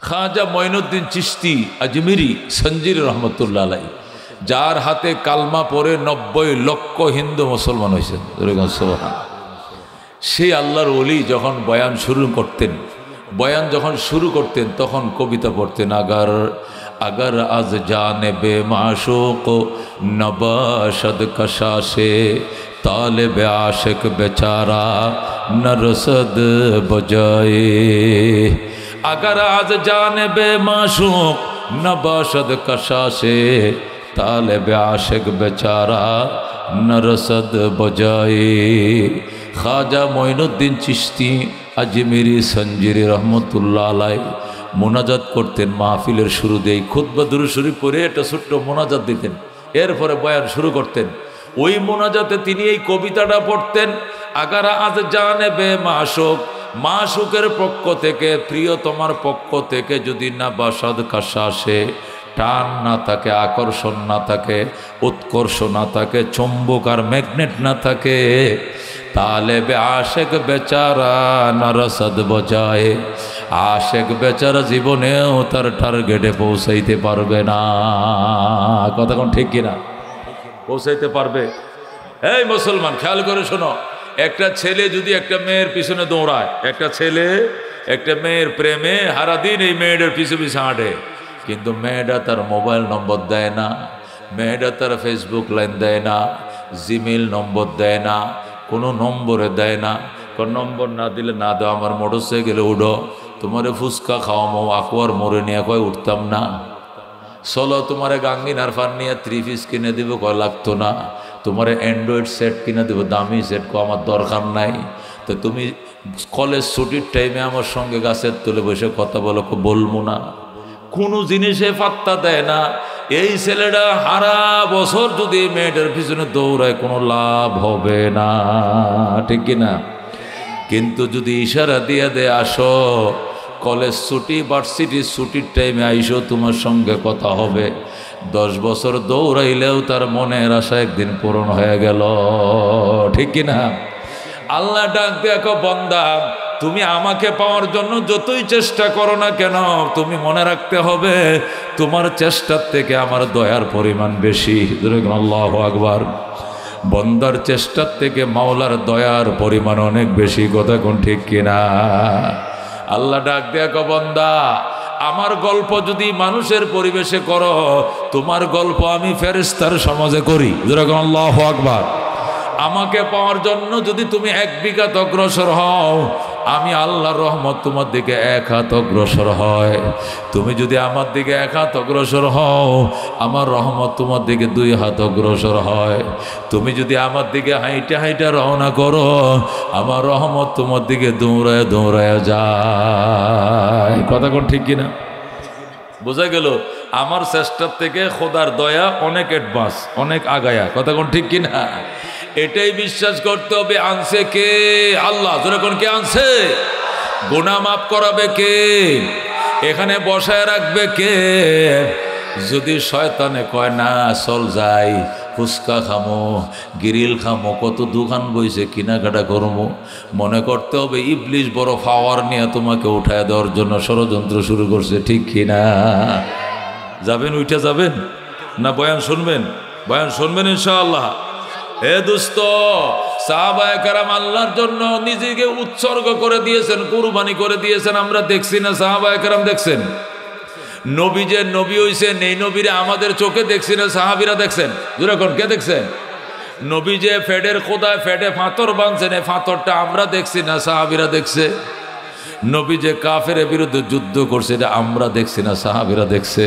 খাজা মঈনুদ্দিন চিশতি আজমিরি সঞ্জির রহমতুল্লাহ আলাই, যার হাতে কালমা পড়ে 90 লক্ষ হিন্দু মুসলমান হয়েছেন। সেই আল্লাহর ওলি যখন বয়ান শুরু করতেন তখন কবিতা পড়তেন, अगर आज जानिबे माशूक नबाशद कशा से तालिब आशिक बेचारा न रसद बजाए। अगर आज जानिबे माशूक नबाशद कशा से तालिब आशिक बेचारा न रसद बजाए। ख्वाजा मोइनुद्दीन चिश्ती अजमेरी संजीरी रहमतुल्लाह अलैह মোনাজাত করতেন মাহফিলের শুরুতেই। খুতবা দুরূদ শরীফ পড়ে একটা ছোট্ট মোনাজাত দিতেন, এরপরে বয়ান শুরু করতেন। ওই মোনাজাতে তিনি এই কবিতাটা পড়তেন, আগার আজ জানেবে মাশুক, মাশুকের পক্ষ থেকে, প্রিয়তমার পক্ষ থেকে যদি না বাসাদ কাশা আসে, টান না থাকে, আকর্ষণ না থাকে, উৎকর্ষ না থাকে, চুম্বক আর ম্যাগনেট না থাকে, তাহলে আশেক বেচারা না রসদ বজায়, আশেক বেচারা জীবনেও তার টার্গেটে পৌঁছাইতে পারবে না। কথা কোন ঠিক কিনা? পৌঁছাইতে পারবে? এই মুসলমান খেয়াল করে শোনো, একটা ছেলে যদি একটা মেয়ের পিছনে দৌড়ায়, একটা ছেলে একটা মেয়ের প্রেমে সারাদিন এই মেয়েটার পিছু পিছু হাঁটে, কিন্তু মেয়েটা তার মোবাইল নম্বর দেয় না, মেয়েটা তার ফেসবুক লাইন দেয় না, জিমেইল নম্বর দেয় না, কোনো নম্বরে দেয় না। কোন নম্বর না দিলে না দাও, আমার মোটরসাইকেলে উঠো, তোমারে ফুচকা খাওয়ামো, আকুয়ার মোড়ে নিয়ে কয় উঠতাম না, চলো তোমারে গাঙ্গিনার ফান নিয়ে 3 পিস কিনে দিব, কয় লাগতো না, তোমারে অ্যান্ড্রয়েড সেট কিনে দেবো, দামি সেট, কো আমার দরকার নাই। তো তুমি কলেজ ছুটির টাইমে আমার সঙ্গে গাছের তলে বসে কথা বলো, বলবো না, কোনো জিনিসে পাত্তা দেয় না। এই ছেলেটা সারা বছর যদি মেয়েটার পিছনে দৌড়ায় কোনো লাভ হবে না, ঠিক কিনা? কিন্তু যদি ইশারা দিয়ে দেয় আসো কলেজ ছুটি, ভার্সিটি ছুটির টাইমে আইসো, তোমার সঙ্গে কথা হবে, 10 বছর দৌড়াইলেও তার মনের আশা একদিন পূরণ হয়ে গেল, ঠিক কিনা? আল্লাহ ডাক দেখো, বান্দা তুমি আমাকে পাওয়ার জন্য যতই চেষ্টা করো না কেন, তুমি মনে রাখতে হবে তোমার চেষ্টার থেকে আমার দয়ার পরিমাণ বেশি। আল্লাহু আকবার। বন্দার চেষ্টার থেকে মাওলার দয়ার পরিমাণ অনেক বেশি, কথা কোন ঠিক কিনা? আল্লাহ ডাক দেখো, বান্দা আমার গল্প যদি মানুষের পরিবেশে করো, তোমার গল্প আমি ফেরেশতার সমাজে করি। আল্লাহু আকবার। আমাকে পাওয়ার জন্য যদি তুমি 1 বিঘা অগ্রসর হও, আমি আল্লাহর রহমত তোমার দিকে 1 হাত অগ্রসর হয়। তুমি যদি আমার দিকে 1 হাত অগ্রসর হও, আমার রহমত তোমার দিকে 2 হাত অগ্রসর হয়। তুমি যদি আমার দিকে হাইটা হাইটা রওনা করো, আমার রহমত তোমার দিকে দৌড়ায় দৌড়ায় যায়। কথা কোন ঠিক কিনা? বোঝা গেল? আমার চেষ্টার থেকে খোদার দয়া অনেক অ্যাডভান্স, অনেক আগায়া। কথা কোন ঠিক কিনা? এটাই বিশ্বাস করতে হবে। আনছে কে? আল্লাহ। যখন কে আনছে? গুনাহ মাফ করাবে কে? এখানে বসায় রাখবে কে? যদি শয়তানে কয় না চল যাই, ফুচকা খামো, গ্রিল খামো, কত দোকান বইছে, কেনাকাটা করবো, মনে করতে হবে ইবলিশ বড় পাওয়ার নিয়ে তোমাকে উঠায় দেওয়ার জন্য ষড়যন্ত্র শুরু করছে, ঠিক কিনা? যাবেন, উঠে যাবেন না বয়ান শুনবেন? বয়ান শুনবেন ইনশাআল্লাহ। হে দোস্ত, সাহাবায়ে কেরাম আল্লাহর জন্য নিজেকে উৎসর্গ করে দিয়েছেন, কুরবানি করে দিয়েছেন। আমরা দেখছি না? সাহাবায়ে কেরাম দেখছেন? নবী যে নবী হইছেন, এই নবীরে আমাদের চোখে দেখছি না? সাহাবীরা দেখছেন? যখন কে দেখছেন? নবী যে ফেডের খোদায় ফেডে পাথর বাঁধছেন, এই পাথরটা আমরা দেখছি না? সাহাবীরা দেখছে। নবী যে কাফেরের বিরুদ্ধে যুদ্ধ করছে, এটা আমরা দেখছি না? সাহাবীরা দেখছে।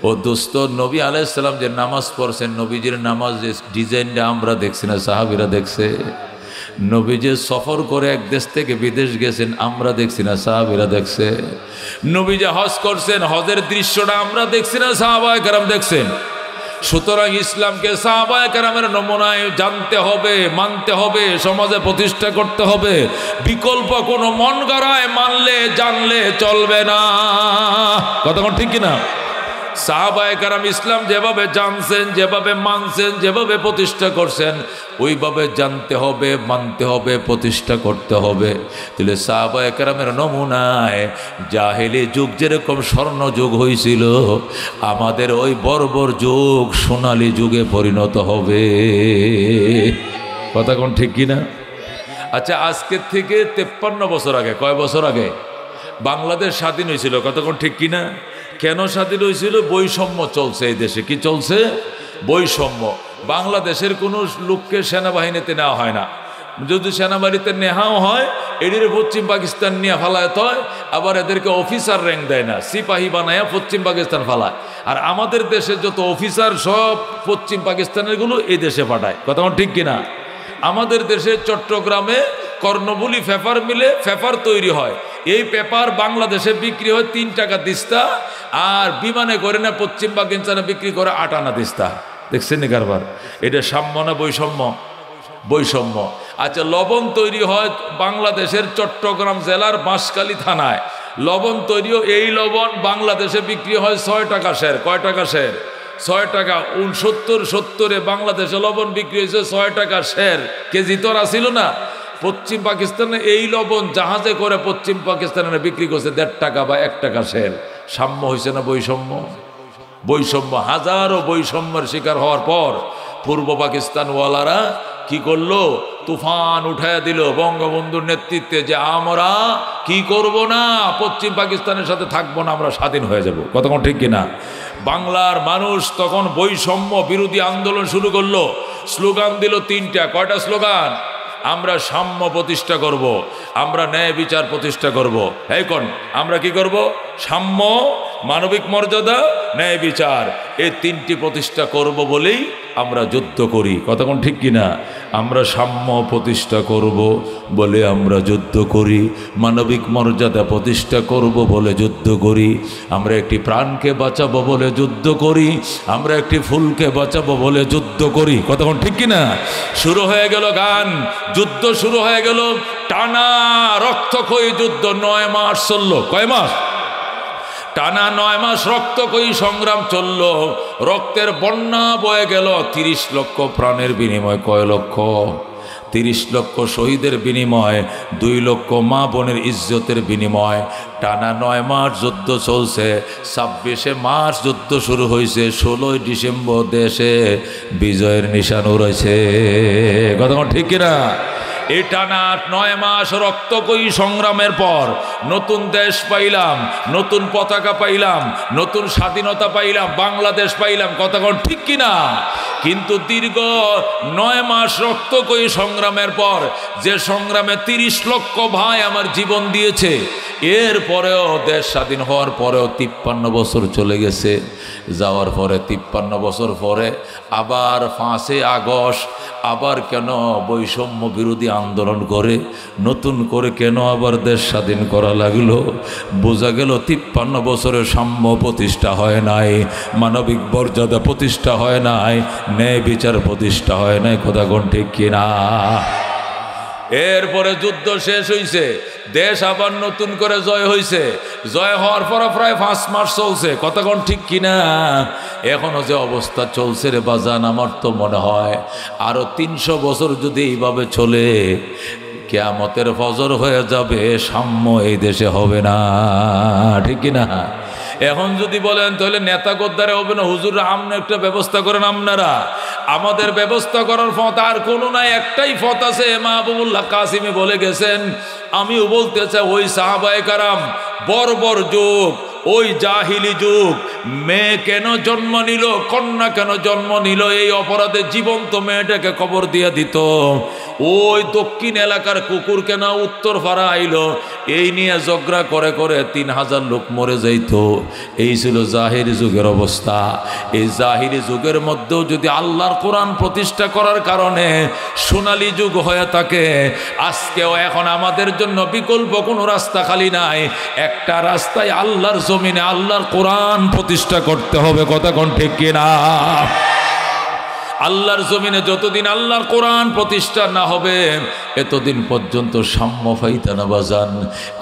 ও দোস্ত, নবী আলাইহিস সালাম যে নামাজ পড়ছেন, নবীজির নামাজ যে ডিজাইনটা আমরা দেখছি না? সাহাবীরা দেখছে। নবী যে সফর করে এক দেশ থেকে বিদেশ গেছেন, আমরা দেখছি না? সাহাবীরা দেখছে। নবী যে হজ করছেন, হজের দৃশ্যটা আমরা দেখছি না? সাহাবায়ে কেরাম দেখছেন। সুতরাং ইসলামকে সাহাবায়ে কেরামের নমুনায় জানতে হবে, মানতে হবে, সমাজে প্রতিষ্ঠা করতে হবে। বিকল্প কোনো মন গড়ায় মানলে জানলে চলবে না। কথা ঠিক কিনা? সাহাবায়ে কেরাম ইসলাম যেভাবে জানছেন, যেভাবে মানছেন, যেভাবে প্রতিষ্ঠা করছেন, ওইভাবে জানতে হবে, মানতে হবে, প্রতিষ্ঠা করতে হবে। তাহলে সাহাবায়ে কেরামের নমুনায় জাহেলি যুগ যেরকম স্বর্ণ যুগ হয়েছিল, আমাদের ওই বর্বর যুগ সোনালী যুগে পরিণত হবে। কথা কোন ঠিক কিনা? আচ্ছা, আজকের থেকে 53 বছর আগে, কয় বছর আগে বাংলাদেশ স্বাধীন হয়েছিল? কতক্ষণ ঠিক কিনা? কেন স্বাধীন হয়েছিল? বৈষম্য চলছে এই দেশে। কি চলছে? বৈষম্য। বাংলাদেশের কোনো লোককে সেনাবাহিনীতে নেওয়া হয় না। যদি সেনাবাহিনীতে নেওয়াও হয়, এদের পশ্চিম পাকিস্তান নিয়ে ফালায়ত হয়, আবার এদেরকে অফিসার র্যাঙ্ক দেয় না, সিপাহী বানায় পশ্চিম পাকিস্তান ফালায়। আর আমাদের দেশে যত অফিসার সব পশ্চিম পাকিস্তানের গুলো এই দেশে পাঠায়। কথা ঠিক কিনা? আমাদের দেশে চট্টগ্রামে কর্ণফুলী পেপার মিলে পেপার তৈরি হয়। এই পেপার বাংলাদেশে বিক্রি হয় 3 টাকা দিস্তা, আর বিমানে করে না পশ্চিম পাকিস্তানে বিক্রি করে 8 আনা দিস্তা। দেখছেন নি কারবার? এটা সাম্য না বৈষম্য? বৈষম্য। আচ্ছা, লবণ তৈরি হয় বাংলাদেশের চট্টগ্রাম জেলার বাঁশখালী থানায়। লবণ তৈরিও এই লবণ বাংলাদেশে বিক্রি হয় 6 টাকা শের। কয় টাকা শের? 6 টাকা। 69-70-এ বাংলাদেশে লবণ বিক্রি হয়েছে 6 টাকা শের কেজি। তো আসিল না? পশ্চিম পাকিস্তানে এই লবণ জাহাজে করে পশ্চিম পাকিস্তানে বিক্রি করছে 1.5 টাকা বা 1 টাকা শের। সাম্য হয়েছে না বৈষম্য? বৈষম্য। হাজারো বৈষম্যের শিকার হওয়ার পর পূর্ব পাকিস্তান ওয়ালারা কি করলো? তুফান উঠাইয়া দিল বঙ্গবন্ধুর নেতৃত্বে, যে আমরা কি করব না, পশ্চিম পাকিস্তানের সাথে থাকবো না, আমরা স্বাধীন হয়ে যাব। কতক্ষণ ঠিক কিনা? বাংলার মানুষ তখন বৈষম্য বিরোধী আন্দোলন শুরু করলো। স্লোগান দিল 3টা। কয়টা স্লোগান? আমরা সাম্য প্রতিষ্ঠা করব, আমরা ন্যায় বিচার প্রতিষ্ঠা করব। এই কোন আমরা কি করব? সাম্য, মানবিক মর্যাদা, ন্যায় বিচার, এই 3টি প্রতিষ্ঠা করব বলেই আমরা যুদ্ধ করি। কতক্ষণ ঠিক কিনা? আমরা সাম্য প্রতিষ্ঠা করব বলে আমরা যুদ্ধ করি, মানবিক মর্যাদা প্রতিষ্ঠা করব বলে যুদ্ধ করি, আমরা একটি প্রাণকে বাঁচাবো বলে যুদ্ধ করি, আমরা একটি ফুলকে বাঁচাবো বলে যুদ্ধ করি। কতক্ষণ ঠিক কিনা? শুরু হয়ে গেল গান, যুদ্ধ শুরু হয়ে গেল। টানা রক্তক্ষয়ী যুদ্ধ 9 মাস চললো। কয় মাস? টানা 9 মাস রক্তক্ষয়ী সংগ্রাম চলল। রক্তের বন্যা বয়ে গেল। 30 লক্ষ প্রাণের বিনিময়। কয় লক্ষ? 30 লক্ষ শহীদের বিনিময়, 2 লক্ষ মা বোনের ইজ্জতের বিনিময়। টানা 9 মাস যুদ্ধ চলছে। 26শে মার্চ যুদ্ধ শুরু হয়েছে। 16ই ডিসেম্বর দেশে বিজয়ের নিশান উড়েছে। কথা ঠিক কিনা? এই টানা 9 মাস রক্তক্ষয়ী সংগ্রামের পর নতুন দেশ পাইলাম, নতুন পতাকা পাইলাম, নতুন স্বাধীনতা পাইলাম, বাংলাদেশ পাইলাম। কথা ঠিক কিনা? কিন্তু দীর্ঘ 9 মাস রক্তক্ষয়ী সংগ্রামের পর, যে সংগ্রামে 30 লক্ষ ভাই আমার জীবন দিয়েছে, এরপরেও দেশ স্বাধীন হওয়ার পরেও 53 বছর চলে গেছে। যাওয়ার পরে 53 বছর পরে আবার 5ই আগস্ট আবার কেন বৈষম্য বিরোধী আন্দোলন করে নতুন করে কেন আবার দেশ স্বাধীন করা লাগলো? বোঝা গেল 53 বছরে সাম্য প্রতিষ্ঠা হয় নাই, মানবিক মর্যাদা প্রতিষ্ঠা হয় নাই, ন্যায় বিচার প্রতিষ্ঠা হয় নাই। কথা কোন ঠিক কিনা? এরপরে যুদ্ধ শেষ হয়েছে, দেশ আবার নতুন করে জয় হয়েছে। জয় হওয়ার পর প্রায় 5 মাস চলছে। কতক্ষণ ঠিক কিনা? এখনো যে অবস্থা চলছে রে বাজান, আমার তো মনে হয় আরো 300 বছর যদি এইভাবে চলে, কিয়ামতের ফজর হয়ে যাবে, সাম্য এই দেশে হবে না। ঠিক কিনা? এখন যদি বলেন তাহলে নেতা গদ্দারে হবে না, হুজুর আমনে একটা ব্যবস্থা করেন। আপনারা আমাদের ব্যবস্থা করার পথ আর কোনো নাই, একটাই পথ আছে। মাহবুবুল্লাহ কাসিমি বলে গেছেন, আমিও বলতে চাই, ওই সাহাবায়ে কেরাম বর্বর যুগ, ওই জাহিলি যুগ, মেয়ে কেন জন্ম নিল, কন্যা কেন জন্ম নিল, এই অপরাধে জীবন্ত মেয়েটাকে কবর দিয়ে দিত। ওই দক্ষিণ এলাকার কুকুর কেন উত্তর পাড়া আইলো, এই নিয়ে ঝগড়া করে করে 3000 লোক মরে যাইত। এই ছিল জাহিরি যুগের অবস্থা। এই জাহিরি যুগের মধ্যেও যদি আল্লাহর কোরআন প্রতিষ্ঠা করার কারণে সোনালী যুগ হয়ে থাকে, আজকেও এখন আমাদের জন্য বিকল্প কোনো রাস্তা খালি নাই। একটা রাস্তায় আল্লাহর জমিনে আল্লাহর কোরআন প্রতিষ্ঠা করতে হবে। কথা কোন ঠিক কিনা? আল্লাহর জমিনে যতদিন আল্লাহর কোরআন প্রতিষ্ঠা না হবে এতদিন পর্যন্ত সাম্য পাইতা না বাজান।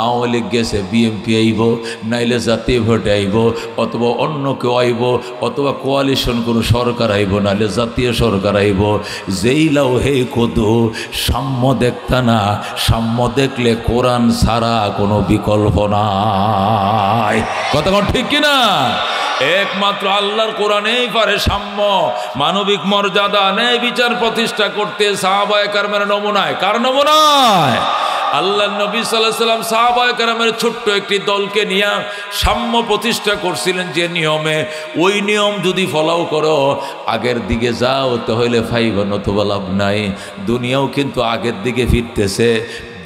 আওয়ামী লীগ গেছে, বিএনপি আইব, নাইলে জাতীয় ভোট আইব, অথবা অন্য কেউ আইব, অথবা কোয়ালিশন কোনো সরকার আইব, নাইলে জাতীয় সরকার আইব। যেই লাও হে কদু সাম্য দেখতা না, সাম্য দেখলে কোরআন ছাড়া কোনো বিকল্প নাই। কথা কোন ঠিক কিনা? একমাত্র আল্লাহর কোরআনেই পারে সাম্য, মানবিক মর্যাদা, ন্যায় বিচার প্রতিষ্ঠা করতে। সাহাবায়ে কেরামের নমুনায়, কার নমুনায়? আল্লাহর নবী সাল্লাল্লাহু আলাইহি সাল্লাম সাহাবায়ে কেরামের ছোট্ট একটি দলকে নিয়ে সাম্য প্রতিষ্ঠা করছিলেন। যে নিয়মে, ওই নিয়ম যদি ফলো করো, আগের দিকে যাও তাহলে ফাইবা, নতুবা লাভ নাই। দুনিয়াও কিন্তু আগের দিকে ফিরতেছে,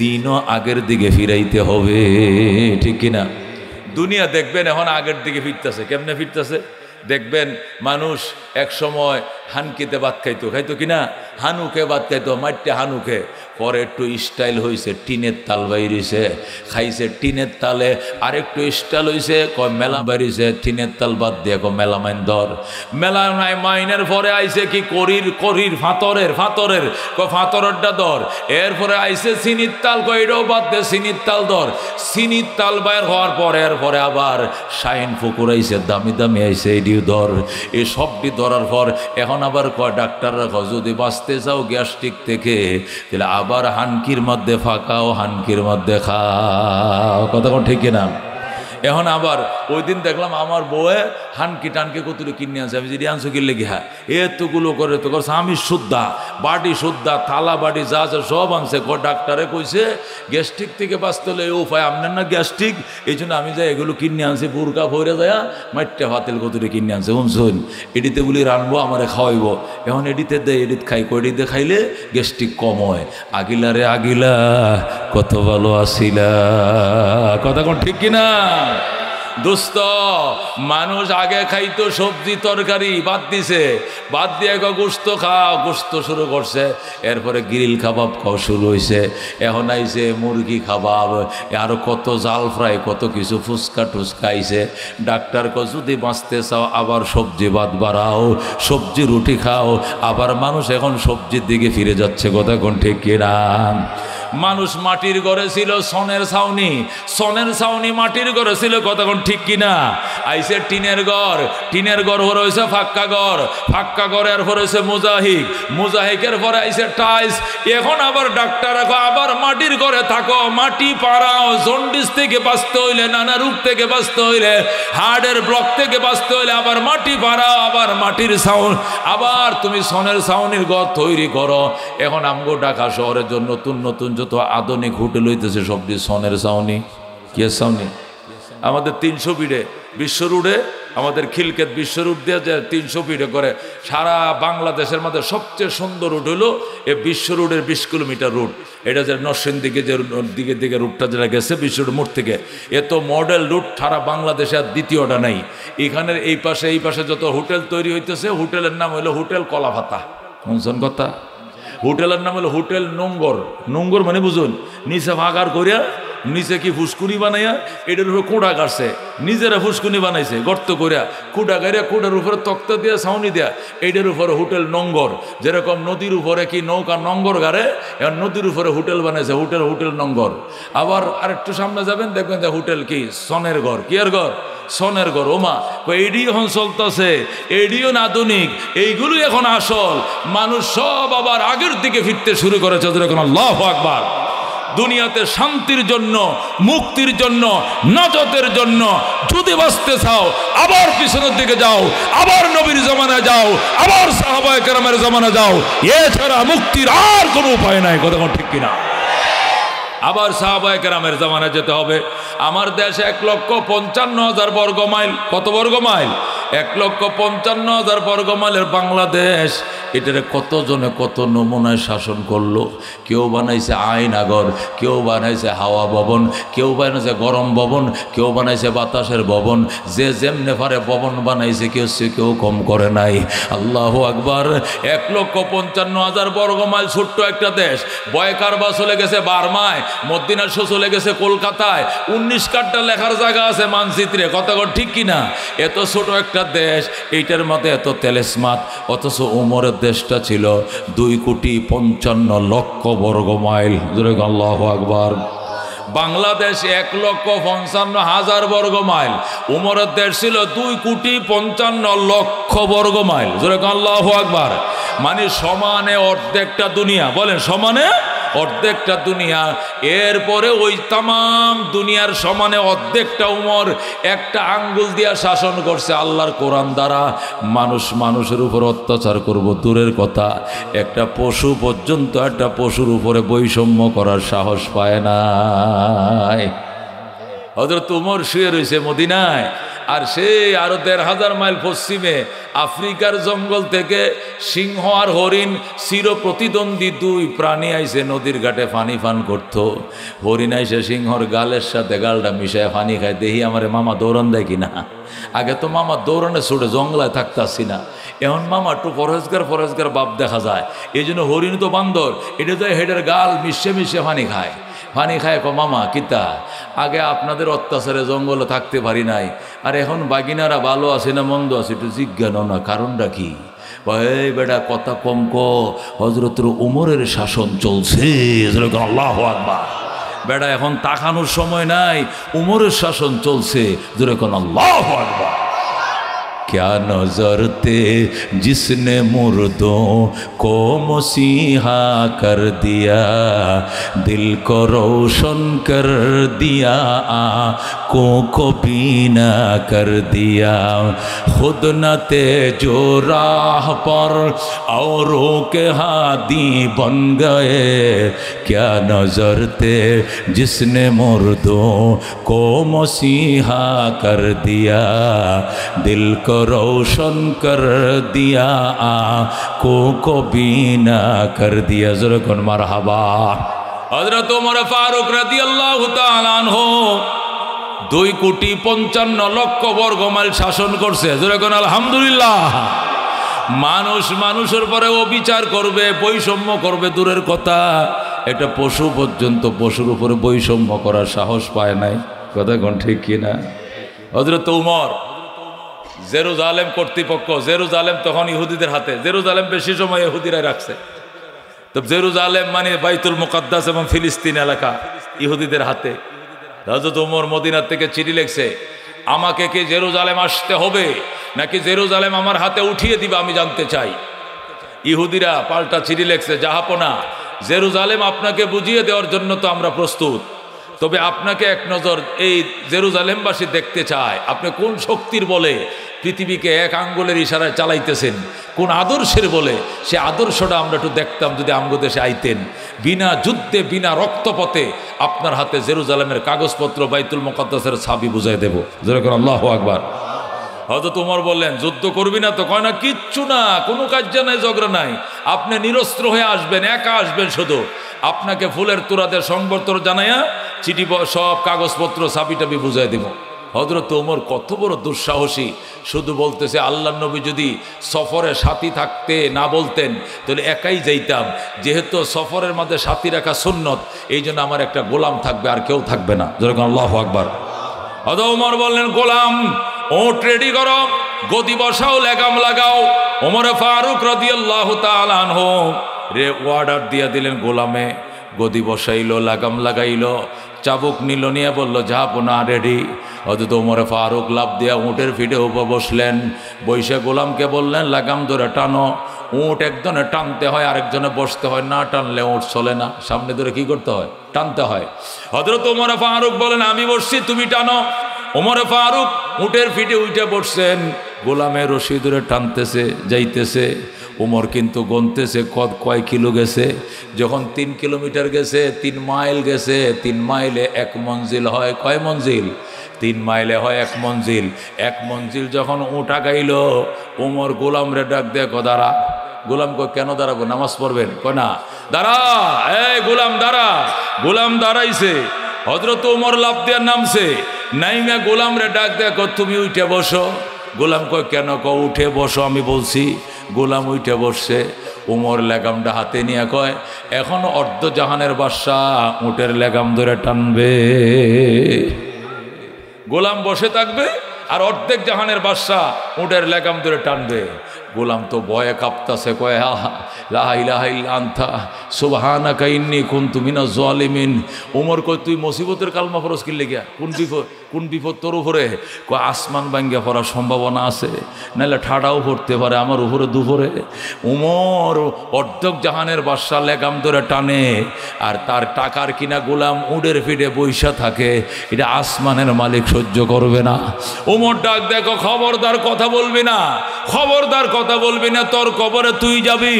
দিনও আগের দিকে ফিরাইতে হবে, ঠিক কিনা? দুনিয়া দেখবেন এখন আগের দিকে ফিরতেছে। কেমনে ফিরতেছে দেখবেন? মানুষ এক সময় হানকিতে ভাত খাইতো কিনা, হানুকে ভাত খাইতো, মাইটে হানুকে। পরে একটু স্টাইল হয়েছে, টিনের তাল বাইরেছে, খাইছে টিনের তালে। আরেকটু স্টাইল হয়েছে, মেলা বাইরেছে, টিনের তাল বাদ দিয়ে মেলা মাইন ধর। মেলা মাইনের পরে আইছে কি করির ফাতরের ফাতরেরটা ধর। এরপরে আইছে চিনির তাল, এটাও বাদ দে, চিনির তাল ধর। চিনির তাল বাইর হওয়ার পরে এরপরে আবার শাইন ফুকুর আইছে, দামি দামি আইছে, এটিও ধর। এই সবটি ধরার পর এখন আবার ডাক্তাররা যদি বাঁচতে চাও গ্যাস্ট্রিক থেকে, তাহলে আবার হানকির মধ্যে ফাঁকাও, হানকির মধ্যে খাও। কথা কোন ঠিক কিনা? এখন আবার ওই দিন দেখলাম আমার বউয়ে হানকি টানকে কতটুকু কিনে আনছে। আমি যদি আনছো কিনলে কি, হ্যাঁ এতগুলো করে তো করছে। আমি শুদ্ধা বাটি, শুদ্ধা থালা বাটি যা আছে সব আনছে। ডাক্তারে কইছে গ্যাস্ট্রিক থেকে বাঁচতে হলে এই উপায়, আপনার না গ্যাস্ট্রিক, এই জন্য আমি যাই এগুলো কিনে আনছি। বুরকা ভরে যায় মাইটটা ভাতেল কতটুকু কিনে আনছে। শুনছুন, এডিতে বলি রানবো, আমারে খাওয়াইব। এখন এডিতে দেয়, এডিত খাই, এডিতে খাইলে গ্যাস্ট্রিক কম হয়। আগিলা রে আগিলা, কত ভালো আসিলা। কথা কোন ঠিক কিনা? দোস্ত, মানুষ আগে খাইতো সবজি তরকারি, বাদ দিছে, বাদ দিয়ে গোস্ত খাও, গোস্ত শুরু করছে। এরপরে গ্রিল কাবাব খাওয়া শুরু হয়েছে। এখন আইছে মুরগি কাবাব, আরো কত জাল ফ্রাই, কত কিছু ফুচকা টুচকা আইছে। ডাক্তার যদি বাঁচতে চাও আবার সবজি বাদ বাড়াও, সবজি রুটি খাও। আবার মানুষ এখন সবজির দিকে ফিরে যাচ্ছে। কথা কোন ঠিক কিনা? মানুষ মাটির ঘরে ছিল, সনের ছাউনি মাটির ঘরে ছিল। কথা কোন ঠিক কিনা? আইসে টিনের ঘর হয়েছে ফাক্কা ঘর, এরপর হয়েছে মোজাহিকের পরে আইসে টাইলস। এখন আবার ডাক্তার আবার মাটির ঘরে থাকো, মাটি পাড়াও। জন্ডিস থেকে বাঁচতে হইলে, নানা রোগ থেকে বাঁচতে হইলে, হার্টের ব্লক থেকে বাঁচতে হইলে আবার মাটি পাড়াও, আবার মাটির ছাউনি, আবার তুমি সনের ছাউনির ঘর তৈরি করো। এখন আমগো ঢাকা শহরের জন্য নতুন নতুন যত আধুনিক হোটেল হইতেছে সবটি সনের ছাউনি। কি ছাউনি? আমাদের 300 ফিটে বিশ্ব রুটে, আমাদের খিলকেত বিশ্ব রুট দিয়ে যে 300 ফিটে করে সারা বাংলাদেশের মধ্যে সবচেয়ে সুন্দর রুট হলো এই বিশ্ব রুটের 20 কিলোমিটার রুট। এটা যে নরসিংদী দিকে যে দিকে রুটটা যেটা গেছে বিশ্ব রুট মোড় থেকে, এত মডেল রুট সারা বাংলাদেশে আর দ্বিতীয়টা নাই। এখানের এই পাশে যত হোটেল তৈরি হইতেছে, হোটেলের নাম হলো হোটেল কলাপাতা। শুনছেন কথা? হোটেলের নাম হলো হোটেল নোংর মানে বুঝুন, নিচে ভাগার করিয়া, নিচে কি ফুসকুনি বানাইয়া এটার উপরে কোঁড়া কাটছে, নিজেরা ফুসকুনি বানাইছে গর্ত করিয়া, কুটা গাড়িয়া, কুটার উপরে তক্তা দিয়া, ছাউনি দিয়া, এইটার উপরে হোটেল নঙ্গর। যেরকম নদীর উপরে কি নৌকা নঙ্গর গাড়ে, এখন নদীর উপরে হোটেল বানাইছে, হোটেল নঙ্গর। আবার আরেকটু সামনে যাবেন, দেখবেন যে হোটেল কি সনের ঘর। কি এর ঘর? সনের ঘর। ওমা, এইডি এখন চলতেছে, এইডিও আধুনিক, এইগুলোই এখন আসল। মানুষ সব আবার আগের দিকে ফিরতে শুরু করেছে। যেরকম আল্লাহু আকবার। দুনিয়াতে শান্তির জন্য, মুক্তির জন্য, নাজাতের জন্য যদি বাঁচতে চাও আবার পিছনের দিকে যাও, আবার নবীর জামানায় যাও, আবার সাহাবায়ে কেরামের জামানায় যাও। এছাড়া মুক্তির আর কোনো উপায় নাই। কথা ঠিক কিনা? আবার সাহাবায়ে কেরামের জামানায় যেতে হবে। আমার দেশে 1,55,000 বর্গ মাইল। কত বর্গ মাইল? 1,55,000 বর্গ মাইলের বাংলাদেশ। এটারে কতজনে কত নমুনায় শাসন করলো। কেউ বানাইছে আয়নাগর, কেউ বানাইছে হাওয়া ভবন, কেউ বানাইছে গরম ভবন, কেউ বানাইছে বাতাসের ভবন। যে যেমনে পারে ভবন বানাইছে, কেউ কম করে নাই। আল্লাহু আকবার। 1,55,000 বর্গ মাইল ছোট্ট একটা দেশ। বয়কারবা চলে গেছে বার্মায়, মদিনা শো চলে গেছে কলকাতায়। 19 কাঠটা লেখার জায়গা আছে মানচিত্রে। কথা ঠিক কিনা? এত ছোট একটা দেশ, এইটার মধ্যে এত তেলেসমাত, অথচ উমরে দেশটা ছিল 2,55,00,000 বর্গ মাইল। আল্লাহু আকবার। বাংলাদেশ 1,55,000 বর্গ মাইল, উমরের দেশ ছিল 2,55,00,000 বর্গ মাইল। আল্লাহু আকবার। মানে সমানে অর্ধেকটা দুনিয়া, বলেন সমানে অর্ধেকটা দুনিয়া। এরপরে ওই তামাম দুনিয়ার সমানে অর্ধেকটা উমর একটা আঙ্গুল দিয়া শাসন করছে আল্লাহর কোরআন দ্বারা। মানুষের উপর অত্যাচার করব দূরের কথা, একটা পশু পর্যন্ত একটা পশুর উপরে বৈষম্য করার সাহস পায় নাই। হযরত উমর শুয়ে রয়েছে মদিনায়, আর সে আরো 1,500 মাইল পশ্চিমে আফ্রিকার জঙ্গল থেকে সিংহ আর হরিণ চির প্রতিদ্বন্দ্বী 2 প্রাণী আইসে নদীর ঘাটে পানি পান করতো। হরিণ আইসে সিংহর গালের সাথে গালটা মিশায় পানি খায়। দেখি আমারে মামা দৌড়ান দেয় কিনা। আগে তো মামা দৌড়ানে ছুটে জঙ্গলায় থাকতাছি না, এখন মামা একটু ফরেজগার বাপ দেখা যায়। এই জন্য হরিণ তো বান্দর, এটা তো হেডের গাল মিশে পানি খায়। মামা কিতা, আগে আপনাদের অত্যাচারে জঙ্গলে থাকতে পারি নাই, আর এখন বাগিনারা ভালো আছে না মন্দ আছে একটু জিজ্ঞানো না, কারণটা কি? এই বেটা কথা কম হযরতের উমরের শাসন চলছে। আল্লাহু আকবার। বেটা এখন তাকানোর সময় নাই, উমরের শাসন চলছে। যেরকম আল্লাহু আকবার। क्या नजर थे जिसने मुर्दों को मसीहा कर दिया, दिल को रोशन कर दिया, आँखों को बीना कर दिया, खुद न थे जो राह पर औरों के हादी बन गए, क्या नजर थे जिसने मुर्दों को मसीहा कर दिया, दिल को रोशन कर दिया, आँखों को बीना कर दिया। ज़रा मरहबा। हज़रत उमर फारूक রাদিয়াল্লাহু তাআলা আনহু 2,55,00,000 বর্গ মাইল শাসন করছে। ज़रा আলহামদুলিল্লাহ। মানুষের পরে অবিচার করবে, বৈষম্য করবে দূরের কথা, একটা পশু পর্যন্ত পশুর উপরে বৈষম্য করার সাহস পায় নাই। কথা কোন ঠিক কিনা? হযরত উমর জেরুজালেম কর্তৃপক্ষ, জেরুজালেম তখন ইহুদিদের হাতে, জেরুজালেম বেশি সময় ইহুদিরাই রাখছে। তো জেরুজালেম মানে বাইতুল মুকাদ্দাস এবং ফিলিস্তিন এলাকা ইহুদিদের হাতে। হযরত ওমর মদিনার থেকে চিঠি লিখছে, আমাকে কি জেরুজালেম আসতে হবে নাকি জেরুজালেম আমার হাতে উঠিয়ে দিবা, আমি জানতে চাই। ইহুদিরা পাল্টা চিঠি লিখছে, জাহাপনা জেরুজালেম আপনাকে বুঝিয়ে দেওয়ার জন্য তো আমরা প্রস্তুত, তবে আপনাকে এক নজর এই জেরুজালেমবাসী দেখতে চায়, আপনি কোন শক্তির বলে পৃথিবীকে এক আঙ্গুলের ইশারায় চালাইতেছেন, কোন আদর্শের বলে, সে আদর্শটা আমরা একটু দেখতাম যদি আমগো দেশে আইতেন। বিনা যুদ্ধে বিনা রক্তপথে আপনার হাতে জেরুজালেমের কাগজপত্র বাইতুল মুকাদ্দাসের ছাবি বুঝাই দেব। যেরকম আল্লাহু আকবার। হযরত ওমর বললেন, যুদ্ধ করবি না তো? কয় না, কিচ্ছু না, কোনো কাজ নাই, ঝগড়া নাই, আপনি নিরস্ত্র হয়ে আসবেন, একা আসবেন, শুধু আপনাকে ফুলের তোড়াদের সংবর্ধনা জানাইয়া চিঠি সব কাগজপত্র চাবি টাবি বুঝাই দিব। হযরত ওমর কত বড় দুঃসাহসী, শুধু বলতেছে আল্লাহর নবী যদি সফরে সাথী থাকতে না বলতেন তাহলে একাই যাইতাম, যেহেতু সফরের মধ্যে সাথী রাখা সুন্নত, এই জন্য আমার একটা গোলাম থাকবে, আর কেউ থাকবে না। যেরকম আল্লাহু আকবার। হযরত ওমর বললেন, গোলাম ওট রেডি করো, গদি বসাও, লাগাম লাগাও। ওমর ফারুক রাদিয়াল্লাহু তাআলা আনহু রে অর্ডার দিয়ে দিলেন, গোলামে গদি বসাইলো, লাগাম লাগাইলো, চাবুক নিল, নিয়ে বললো জাহাপনা রেডি। হযরত ওমর ফারুক লাফ দিয়া উটের ফিটে উপর বসলেন, বৈশা গোলামকে বললেন লাগাম ধরে টানো। উট একজনে টানতে হয়, আরেকজনে বসতে হয়, না টানলে উট চলে না, সামনে ধরে কি করতে হয়? টানতে হয়। হযরত ওমর ফারুক বলেন, আমি বসছি, তুমি টানো। ওমর ফারুক উটের ফিটে উঠে বসছেন, গোলামের রশি ধরে টানতেছে, যাইতেছে। ওমর কিন্তু গনতেছে কয় কিলো গেছে। যখন 3 কিলোমিটার গেছে, 3 মাইল গেছে, 3 মাইলে 1 মঞ্জিল হয়। কয় মঞ্জিল? 3 মাইলে হয় 1 মঞ্জিল। 1 মঞ্জিল যখন উঠা গাইল, ওমর গোলামরে ডাক দিয়ে দাঁড়া। গোলাম কয় কেন দাঁড়াবো, নামাজ পড়বেন? কয় না, দাঁড়া, এই গোলাম দাঁড়া। গোলাম দাঁড়াইছে, হযরত ওমর লাফ দিয়ে নামছে, নাইমা গোলামরে ডাক দিয়ে তুমি উঠে বসো। গোলাম কয় কেন? উঠে বসো আমি বলছি। গোলাম উঠে বসছে। ওমর লেগামটা হাতে নিয়ে কয়, এখন অর্ধ জাহানের বাদশাহ উটের লেগাম ধরে টানবে। গোলাম বসে থাকবে আর অর্ধেক জাহানের বাদশাহ উটের লেগাম ধরে টানবে। গোলাম তো ভয়ে কাঁপতাছে, কয় লা ইলাহা ইল্লা আনতা সুবহানাকা ইন্নী কুনতু মিনাজ জালিমিন। ওমর কয় তুই মুসিবতের কালমা পড়স কি লাগিয়া? কোন বিপদ তোর উপরে? কয় আসমান ভাঙ্গা পড়ার সম্ভাবনা আছে, নাহলে ঠাডাও পড়তে পারে আমার উপরে দুপুরে। ওমর অর্ধেক জাহানের বাদশা লেগাম ধরে টানে, আর তার টাকার কিনা গোলাম উডের ফিডে বৈশা থাকে, এটা আসমানের মালিক সহ্য করবে না। ওমর ডাক দেখো, খবরদার কথা বলবি না, খবরদার কথা বলবি না, তোর কবরে তুই যাবি,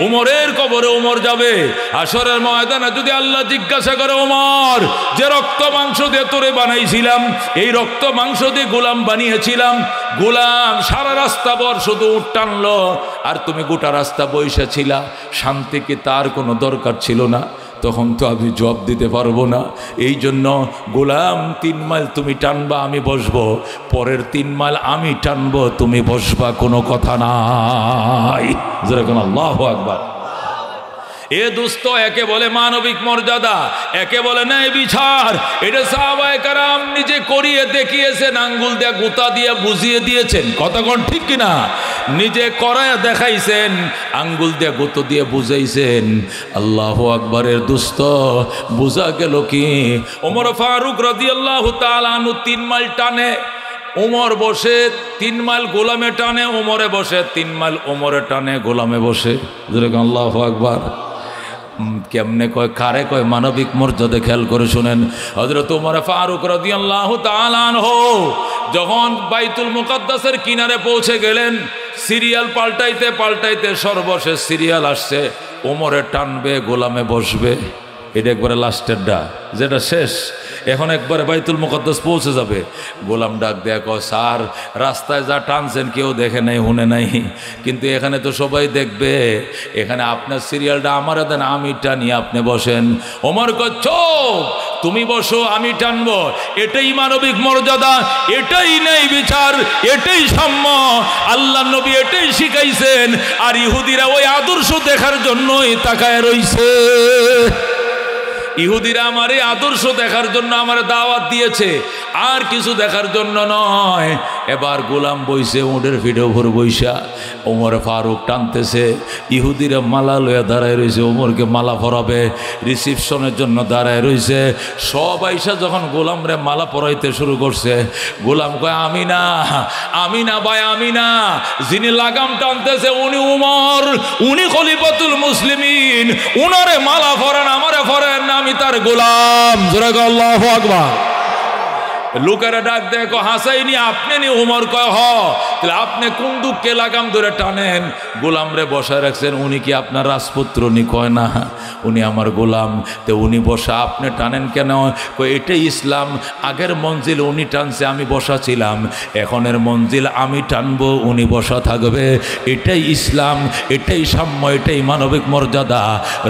উমরের কবরে উমর যাবে। হাশরের ময়দানে যদি আল্লাহ জিজ্ঞাসা করে, ওমর যে রক্ত মাংস দিয়ে তোরে বানাইছিলাম, এই রক্ত মাংস দিয়ে গোলাম বানিয়েছিলাম, গোলাম সারা রাস্তা ভর শুধু উট টানলো আর তুমি গোটা রাস্তা বইসা ছিলা, শান্তি কি তার কোনো দরকার ছিল না? তখন তো আমি জবাব দিতে পারবো না। এই জন্য গোলাম 3 মাইল তুমি টানবা, আমি বসবো, পরের 3 মাইল আমি টানবো, তুমি বসবা, কোনো কথা নাই। যেরকম আল্লাহু আকবার। এ দোস্ত, একে বলে মানবিক মর্যাদা, একে বলে ন্যায় বিচার। এটা সাহাবায়ে কেরাম নিজে করিয়ে দেখিয়েছেন, আঙ্গুল দিয়ে গুতা দিয়ে বুঝিয়ে দিয়েছেন। কথা কোন ঠিক কিনা? নিজে করায় দেখাইছেন, আঙ্গুল দিয়ে গুতো দিয়ে বুঝাইছেন। আল্লাহু আকবারের দোস্ত, বুঝা গেল কি? ওমর ফারুক রাদিয়াল্লাহু তাআলা আনহু 3 মাইল টানে, ওমর বসে 3 মাইল গোলামে টানে, ওমরে বসে 3 মাইল ওমরে টানে, গোলামে বসে। যেরকম আল্লাহু আকবার। কেমনে কয়? কারে কয় মানবিক মর্যাদা? খেয়াল করে শুনেন। হযরত ওমর ফারুক রাদিয়াল্লাহু তাআলা আনহু যখন বাইতুল মুকাদ্দাসের কিনারে পৌঁছে গেলেন, সিরিয়াল পাল্টাইতে পাল্টাইতে সর্বশেষ সিরিয়াল আসছে, ওমরে টানবে, গোলামে বসবে। এটা একবারে লাস্টের ডা, যেটা শেষ। এখন একবারে বাইতুল মুকাদ্দাস পৌঁছে যাবে। গোলাম ডাক দেয়া কয়, স্যার রাস্তায় যা টানছেন কেউ দেখে নাই, শুনে নাই, কিন্তু এখানে তো সবাই দেখবে, এখানে আপনার সিরিয়ালটা আমারে দেন, আমি টানি, আপনি বসেন। ওমর কয়, চুপ, তুমি বসো, আমি টানবো। এটাই মানবিক মর্যাদা, এটাই ন্যায় বিচার, এটাই সাম্য। আল্লাহ নবী এটাই শিখাইছেন। আর ইহুদিরা ওই আদর্শ দেখার জন্যই তাকায় রইছে। ইহুদিরা আমার এই আদর্শ দেখার জন্য আমার দাওয়াত দিয়েছে, আর কিছু দেখার জন্য নয়। এবার গোলাম বইছে উটের ফিডে উপর বইসা, ওমর ফারুক টানতেছে, ইহুদিরা মালা লইয়া দাঁড়ায় রয়েছে, ওমরকে মালা পরাবে, রিসিপশনের জন্য দাঁড়ায় রয়েছে। সব আইসা যখন গোলামরে মালা পরাইতে শুরু করছে, গোলাম কয়, আমি না, আমি না ভাই, আমি না, যিনি লাগাম টানতেছে উনি উমর, উনি খলিফাতুল মুসলিমিন, উনারে মালা পরান, আমারে পরান না, আমি তার গোলাম। জোরে কও আল্লাহু আকবার। লোকেরা ডাক দেখো, হাসাইনি আপনি নি? উমর কয়, হ। তাহলে আপনি কোন দুঃখে লাগাম ধরে টানেন? গোলাম রে বসায় রাখছেন, উনি কি আপনার রাজপুত্র? নি কয় না, উনি আমার গোলাম। তো উনি বসা, আপনি টানেন কেন? কয়, এটাই ইসলাম। আগের মঞ্জিল উনি টানছে, আমি বসা ছিলাম, এখনের মঞ্জিল আমি টানবো, উনি বসা থাকবে। এটাই ইসলাম, এটাই সাম্য, এটাই মানবিক মর্যাদা।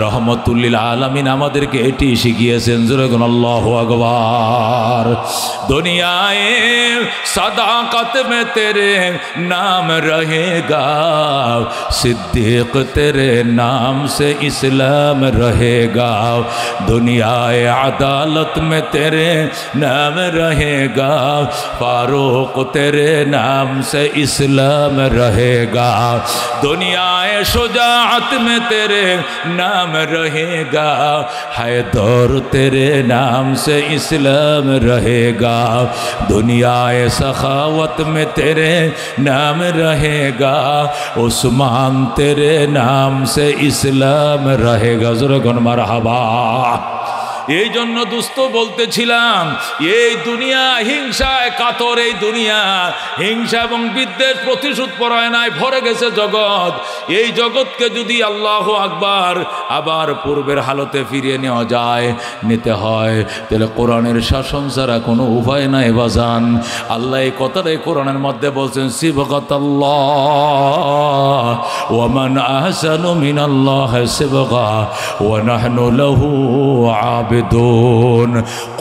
রহমতুল্লিল আলামিন আমাদেরকে এটি শিখিয়েছেন। জোরে বলুন আল্লাহু আকবার। दुनियाए सदाकत में तेरे नाम रहेगा, सिद्दीक तेरे नाम से इस्लाम रहेगा, दुनियाए अदालत में तेरे नाम रहेगा, फारूक तेरे नाम से इस्लाम रहेगा, दुनियाए शुजाअत में तेरे नाम रहेगा, हैदर तेरे नाम से इस्लाम रहेगा, दुनियाए सखावत में तेरे नाम रहेगा, उस्मान तेरे नाम से इस्लाम रहेगा। ज़रा गुन मरहबा। এই জন্য দুস্থ বলতেছিলাম, এই দুনিয়া হিংসায় কাতর, এই দুনিয়া হিংসা এবং বিদ্বেষ, প্রতিশোধ পরায়ণায় ভরে গেছে জগৎ। এই জগৎকে যদি আল্লাহু আকবার আবার পূর্বের হালতে ফিরিয়ে নেওয়া যায়, নিতে হয়, তাহলে কোরআনের শাসন ছাড়া কোনো উপায় নাই বাজান। আল্লাহ এই কথাটাই কোরআনের মধ্যে বলছেন, সিবগাতাল্লাহ ওয়া মান আহসানু মিনাল্লাহি সিবগা ওয়া নাহনু লাহু আবিদ। আবিদুন।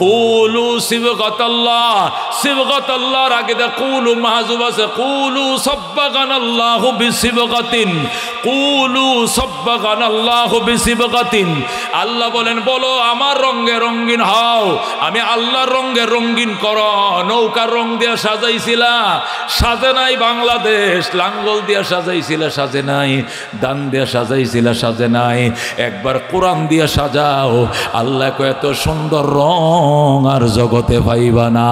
কুলু সিবগাতাল্লাহ, সিবগাতাল্লাহর আগে দা কুলু মাহজুব আছে। কুলু সাব্বাগানাল্লাহু বিসিবগাতিন, কুলু সাব্বাগানাল্লাহু বিসিবগাতিন। আল্লাহ বলেন বলো আমার রঙে রঙিন হও, আমি আল্লাহর রঙে রঙিন করো। নৌকার রং দিয়ে সাজাইছিলা, সাজে নাই বাংলাদেশ। লাঙ্গল দিয়ে সাজাইছিলা, সাজে নাই। দান দিয়ে সাজাইছিলা, সাজে নাই। একবার কোরআন দিয়ে সাজাও, আল্লাহ কো এত সুন্দর রং আর জগতে পাইবা না।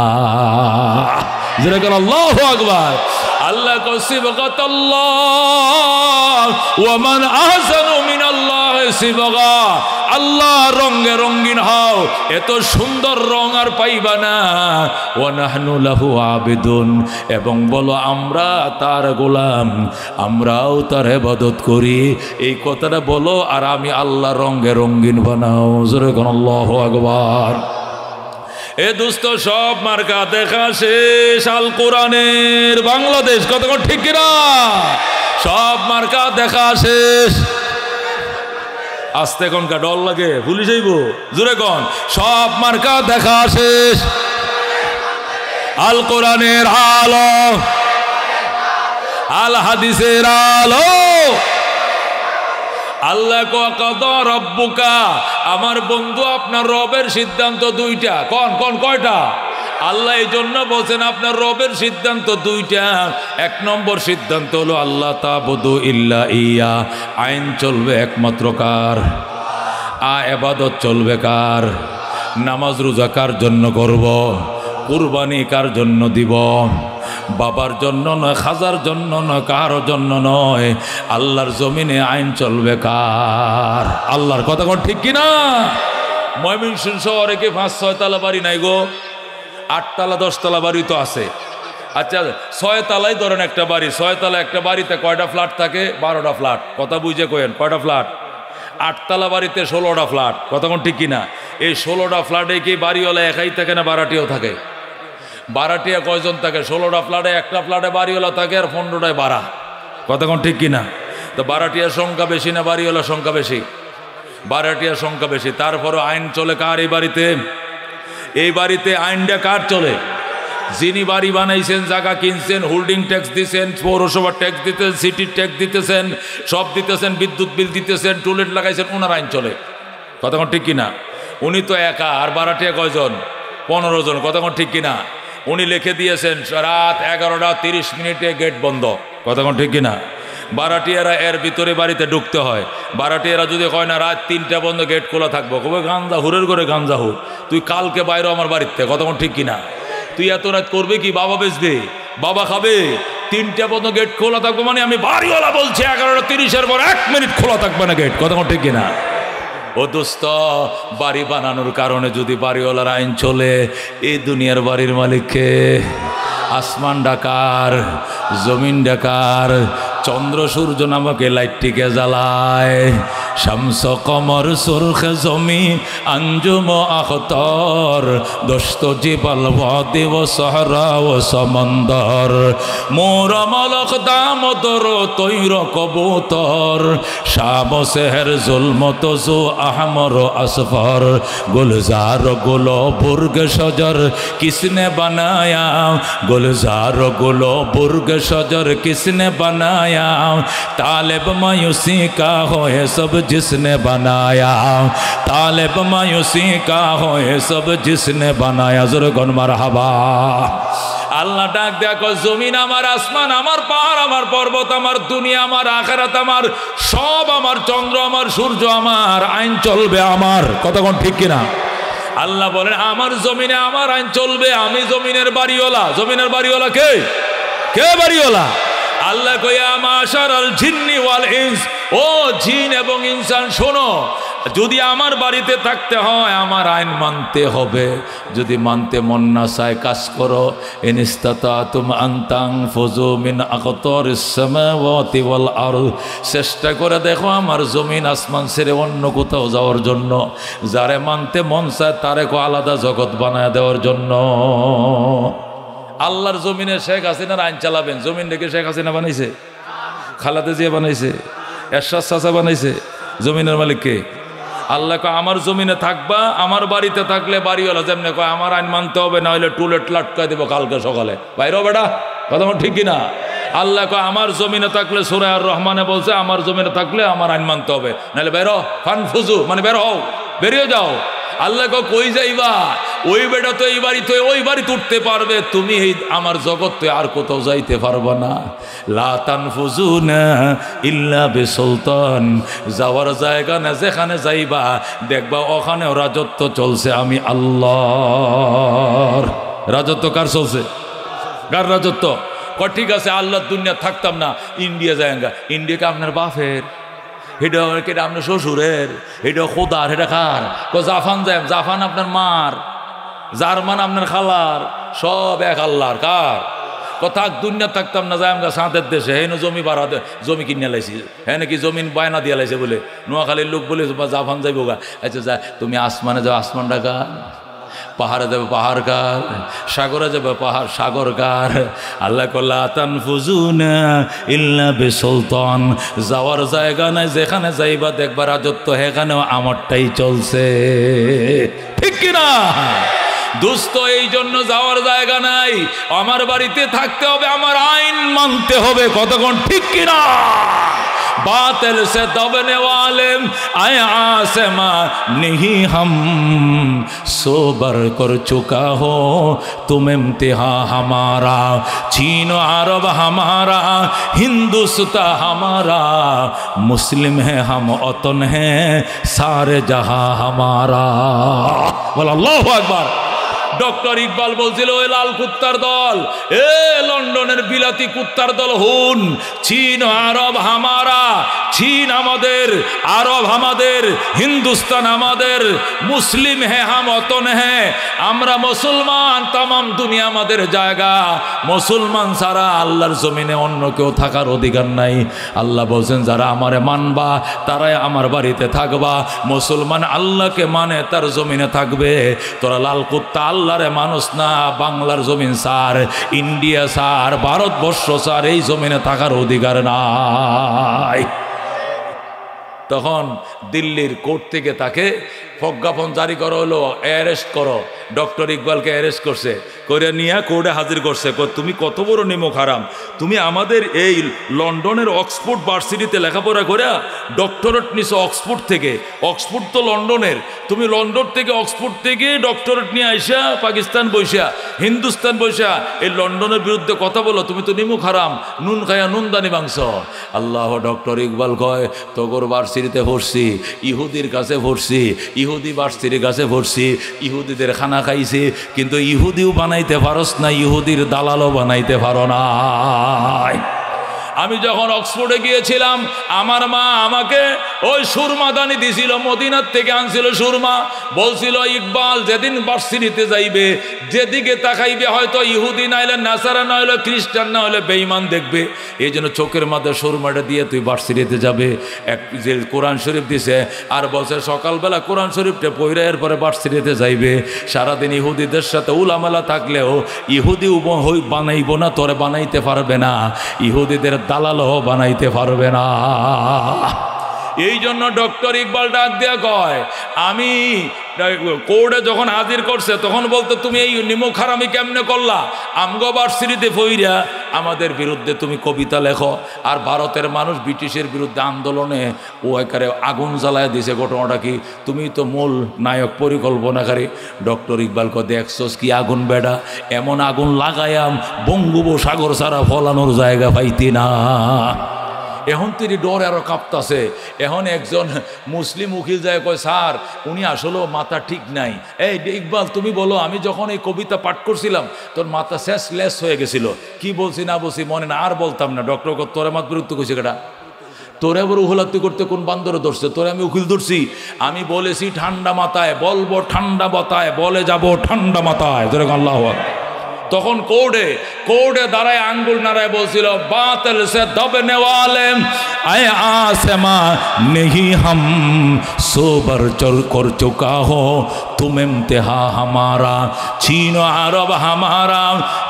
যেরকম আল্লাহু আকবার। আল্লাহ কো সিবগাতাল্লাহ ওয়া মান আহসানু মিনাল্লাহি সিবগা। আল্লাহ রঙে রঙিন হও, এত সুন্দর রং আর পাইবা না। ওয়া নাহনু লাহু আবিদুন, এবং বলো আমরা তার গোলাম, আমরাও তার ইবাদত করি। এই কথাটা বলো আর আমি আল্লাহ রঙে রঙিন বানাও। জোরে কোন আল্লাহু আকবার। এ দোস্ত সব মার্কা দেখা শেষ আল কোরআনের বাংলাদেশ। কতক্ষণ ঠিক কিনা? সব মার্কা দেখা শেষ। আস্তে কোন কা ডর লাগে, ভুলে যাইব। জোরে কোন সব মার্কা দেখা শেষ। আল কোরআনের আলো, আল হাদিসের আলো। আল্লাহ কাদা রব্বুকা, আমার বন্ধু আপনার রবের সিদ্ধান্ত দুইটা। কোন কোন কয়টা? আল্লাহ এই জন্য বলছেন আপনার রবের সিদ্ধান্ত দুইটা। এক নম্বর সিদ্ধান্ত হলো আল্লাহ তাবুদু ইল্লা ইয়া, আইন চলবে একমাত্র কার? ইবাদত চলবে কার? নামাজ রোজা কার জন্য করব? কুরবানি কার জন্য দিব? বাবার জন্য নয়, খাজার জন্য নয়, কারোর জন্য নয়। আল্লাহর জমিনে আইন চলবে কার? আল্লাহর। কথা কোন ঠিক কিনা? ময়মনসিংহ শহরে কি 5-6 তলা বাড়ি নাই গো? 8 তলা 10 তলা বাড়ি তো আছে। আচ্ছা 6 তলাই ধরেন একটা বাড়ি। 6 তলা একটা বাড়িতে কয়টা ফ্ল্যাট থাকে? 12টা ফ্ল্যাট। কথা বুঝে কয়েন কয়টা ফ্ল্যাট? 8 তলা বাড়িতে 16টা ফ্ল্যাট। কথা কোন ঠিক কিনা? এই 16টা ফ্ল্যাটে কি বাড়িওয়ালা একাই থাকে না ভাড়াটিয়াও থাকে? ভাড়াটিয়া কয়জন থাকে? 16টা ফ্ল্যাটে একটা ফ্ল্যাটে বাড়িওয়ালা থাকে আর 15টায় ভাড়া। কথা কোন ঠিক কিনা? তো ভাড়াটিয়ার সংখ্যা বেশি না বাড়িওয়ালার সংখ্যা বেশি? ভাড়াটিয়ার সংখ্যা বেশি। তারপরও আইন চলে কার এই বাড়িতে? এই বাড়িতে আইনটা কার চলে? যিনি বাড়ি বানাইছেন, জায়গা কিনছেন, হোল্ডিং ট্যাক্স দিতেছেন, পৌরসভার ট্যাক্স দিতেছেন, সিটির ট্যাক্স দিতেছেন, সব দিতেছেন, বিদ্যুৎ বিল দিতেছেন, টয়লেট লাগাইছেন, ওনার আইন চলে। কথা কোন ঠিক কিনা? উনি তো একা, আর ভাড়াটিয়া কয়জন? 15 জন। কথা কোন ঠিক কিনা? উনি লিখে দিয়েছেন রাত 11:30 গেট বন্ধ। কথা কোন ঠিক কিনা? ভাড়াটিয়ারা এর ভিতরে বাড়িতে ঢুকতে হয়। ভাড়াটিয়ারা যদি কয় না রাত 3টা বন্ধ, গেট খোলা থাকবো, কবে গাঞ্জা হুরের করে গাঞ্জা হুর, তুই কালকে বাইরে আমার বাড়িতে। কথা কোন ঠিক কিনা? তুই এত রাত করবে কি? বাবা বেচবে, বাবা খাবে। 3টা বন্ধ গেট খোলা থাকবো মানে আমি বাড়িওয়ালা বলছি 11:30 পর 1 মিনিট খোলা থাকবে না গেট। কথা কোন ঠিক কিনা? ও দোস্ত, বাড়ি বানানোর কারণে যদি বাড়িওয়ালার আইন চলে, এই দুনিয়ার বাড়ির মালিককে? আসমান ডাকার, জমিন ডাকার, চন্দ্র সূর্য নামক লাইটটিকে জ্বালায়। শামস কমর সুরখে জমি আঞ্জুম আখতর, দোস্ত জিবাল ওয়াদি ও সাহরা ও সমন্দর, মোর মলক দামোদর তৈর কবুতর, শাম সেহর জুলমত জু আহমর আসফর, গুলজার গুলো বুর্গ সজর কিসনে বানায়া, गुलजार गुलो बुर्ग शजर किसने बनाया, तालिब मायूसी का हो ये सब जिसने बनाया, तालिब मायूसी का हो ये सब जिसने बनाया। ज़ुर्गुन मरहबा। আল্লাহ ডাক দেখো, জমিন আমার, আসমান আমার, পাহাড় আমার, পর্বত আমার, দুনিয়া আমার, আখিরাত আমার, সব আমার, চন্দ্র আমার, সূর্য আমার, আইন চলবে আমার। কতক্ষণ ঠিক কিনা? আল্লাহ বলেন আমার জমিনে আমার আইন চলবে, আমি জমিনের বাড়িওয়ালা। জমিনের বাড়িওয়ালা কে? কে বাড়িওয়ালা? আল্লাহ কইয়া মাশারাল জিন্নি ওয়াল ইনস, ও জিন এবং ইনসান শোনো, যদি আমার বাড়িতে থাকতে হয় আমার আইন মানতে হবে। যদি মানতে মন না চায় কাজ করো, ইনস্তাতাতুম আন তানফুযু মিন আকতারিস সামাওয়াতি ওয়াল আরদ, চেষ্টা করে দেখো আমার জমিন আসমান ছেড়ে অন্য কোথাও যাওয়ার জন্য। যারে মানতে মন চায় তারে কো আলাদা জগৎ বানায় দেওয়ার জন্য। আল্লাহর জমিনে শেখ হাসিনার আইন চালাবেন। জমিন রেখে শেখ হাসিনা বানাইছে? খালেদা জিয়া বানাইছে? এরশাদ চাচা বানাইছে? জমিনের মালিক কে? আল্লাহ কয় আমার জমিনে থাকবা, আমার বাড়িতে থাকলে বাড়িওয়ালা যেমনি কয় আমার আইন মানতে হবে, না হলে টুলেট লাটকায় দেবো কালকে সকালে, বাইরেও বেটা কথা আমার ঠিক কিনা? আল্লাহ কয় আমার জমিনে থাকলে, সূরা আর রহমানে বলছে আমার জমিনে থাকলে আমার আইন মানতে হবে, নাহলে বেরো ফানফুজু, মানে বের হও, বেরিয়ে যাও। আল্লাহ কই যাইবা? ওই বেটা তো এই বাড়ি তো ওই বাড়িতে উঠতে পারবে, তুমি এই আমার জগৎ তো আর কোথাও যাইতে পারবা না। লা তানফুজুনা ইল্লা বিসুলতান, যাওয়ার জায়গা না, যেখানে যাইবা দেখবা ওখানেও রাজত্ব চলছে আমি আল্লাহর। রাজত্ব কার চলছে? কার রাজত্ব? ঠিক আছে আল্লাহর দুনিয়া থাকতাম না, ইন্ডিয়া যায়গা। ইন্ডিয়াকে আপনার বাপের, এটা কেটা আপনার শ্বশুরের, এটা খোদার, এটা কার? জাপান যায়, জাপান আপনার মার, জার্মান আপনার খালার, সব এক আল্লাহর। কার? থাক দুনিয়া থাকতাম না, যাই আমরা সাঁতের দেশে, হেন জমি বাড়া জমি কিনে লাইছি, হ্যাঁ নাকি জমিন বায়না দিয়ে লাইছে বলে, নোয়াখালীর লোক বলে জাপান যাইব গা। আচ্ছা যা, তুমি আসমানে যাও, আসমানটা কার? পাহাড়ে যাবে, পাহাড় কার? সাগরে যাবে, পাহাড় সাগর কার? আল্লাহ কল্লা তানফুজুনা ইল্লা বিসুলতান, যাওয়ার জায়গা নাই, যেখানে যাইবা দেখবা রাজত্ব সেখানেও আমারটাই চলছে, ঠিক কিনা? দুস্থ এই জন্য যাওয়ার জায়গা নাই, আমার বাড়িতে থাকতে হবে, আমার আইন মানতে হবে, কতক্ষণ ঠিক কিনা? बातिल से दबने वाले आए आसमा नहीं हम सोबर कर चुका हो तुम इम्तिहा हमारा चीन अरब हमारा हिंदुस्तान हमारा मुस्लिम है हम वतन है सारे जहां हमारा बोल अल्लाहु अकबर। ডক্টর ইকবাল বলছিল ওই লাল কুত্তার দল, এ লন্ডনের বিলাতি কুত্তার দল, হুন চীন আরব হামারা, চীন আমাদের, আরব আমাদের, হিন্দুস্তান আমাদের, মুসলিম হে হাম ওতন হে, আমরা মুসলমান, তামাম দুনিয়া আমাদের জায়গা, মুসলমান ছাড়া আল্লাহর জমিনে অন্য কেউ থাকার অধিকার নাই। আল্লাহ বলছেন যারা আমারে মানবা তারাই আমার বাড়িতে থাকবা, মুসলমান আল্লাহকে মানে তার জমিনে থাকবে। তোরা লাল কুত্তা আল্লাহরে মানুষ না, বাংলার জমিন সার, ইন্ডিয়া সার, ভারতবর্ষ সার, এই জমিনে থাকার অধিকার নাই। তখন দিল্লির কোর্ট থেকে তাকে প্রজ্ঞাপন জারি করা হলো, অ্যারেস্ট করো। ডক্টর ইকবালকে অ্যারেস্ট করছে, করে নিয়ে কোর্টে হাজির করছে। তুমি কত বড় নিমক হারাম, তুমি আমাদের এই লন্ডনের অক্সফোর্ড ভার্সিটিতে লেখাপড়া করে ডক্টরেট নিছো অক্সফোর্ড থেকে, অক্সফোর্ড তো লন্ডনের, তুমি লন্ডন থেকে অক্সফোর্ড থেকে ডক্টরেট নিয়ে আইসা পাকিস্তান বৈশা, হিন্দুস্তান বৈশা এই লন্ডনের বিরুদ্ধে কথা বলো, তুমি তো নিমক হারাম, নুন খায়া নুনদানি মাংস। আল্লাহ, ডক্টর ইকবাল কয় তোগর ভার্সিটিতে ভরছি, ইহুদির কাছে ভরছি, ইহুদি ভার্সিটির কাছে ভরছি, ইহুদিদের খানা খাইছি, কিন্তু ইহুদিও বানাইতে পারস না, ইহুদির দালালও বানাইতে পারো না। আমি যখন অক্সফোর্ডে গিয়েছিলাম আমার মা আমাকে ওই সুরমা দানি দিছিল, মদিনার থেকে আনছিল সুরমা, বলছিল ইকবাল যেদিন ভার্সিটিতে যাইবে যেদিকে তাকাইবে হয়তো ইহুদি না হলে নাসারা না হলে খ্রিস্টান না হলে বেঈমান দেখবে, এই জন্য চোখের মাঝে সুরমাটা দিয়ে তুই ভার্সিটিতে যাবে। এক যে কোরআন শরীফ দিছে আর বলছে সকালবেলা কোরআন শরীফটা পড়ে এরপরে ভার্সিটিতে যাইবে। সারাদিন ইহুদিদের সাথে উলামালা থাকলেও ইহুদি বানাইব না, তোরে বানাইতে পারবে না, ইহুদিদের দালালও বানাইতে পারবে না। এই জন্য ডক্টর ইকবাল ডাক দিয়া কয়, আমি কোর্টে যখন হাজির করছে তখন বলতো তুমি এই নিমক হারামি কেমনে করলা, আমগো ভার্সিটিতে ফইরা আমাদের বিরুদ্ধে তুমি কবিতা লেখো, আর ভারতের মানুষ ব্রিটিশের বিরুদ্ধে আন্দোলনে ও একারে আগুন জ্বালায় দিছে, ঘটনাটা কি, তুমি তো মূল নায়ক পরিকল্পনাকারী। ডক্টর ইকবাল কয় দেখছস কি আগুন বেডা, এমন আগুন লাগায়াম বঙ্গোপসাগর ছাড়া ফলানোর জায়গা পাইতি না। এখন তিনি ডরে আরো কাঁপতাছে। এখন একজন মুসলিম উকিল যায় কয় স্যার উনি আসলেও মাথা ঠিক নাই। এই ইকবাল তুমি বলো, আমি যখন এই কবিতা পাঠ করছিলাম তোর মাথা শেষ লেস হয়ে গেছিল, কি বলছি না বলছি মনে না, আর বলতাম না। ডক্টর তোরে মাত বিরক্ত করছে কেটা, তোরে আবার উহলাত্তি করতে কোন বান্দরে ধরছে, তোরে আমি উকিল ধরছি? আমি বলেছি ঠান্ডা মাথায় বলবো, ঠান্ডা মাথায় বলে যাব, ঠান্ডা মাথায়। আল্লাহু আকবার। তখন কোর্টে দাঁড়ায় আঙ্গুল নাড়ায় বলছিল বাতিল সে দবনে ওয়ালে আয়ে आसमा नहीं हम सोबर चल कर चुका हो तुम इम्तिहा हमारा चीन अरब हमारा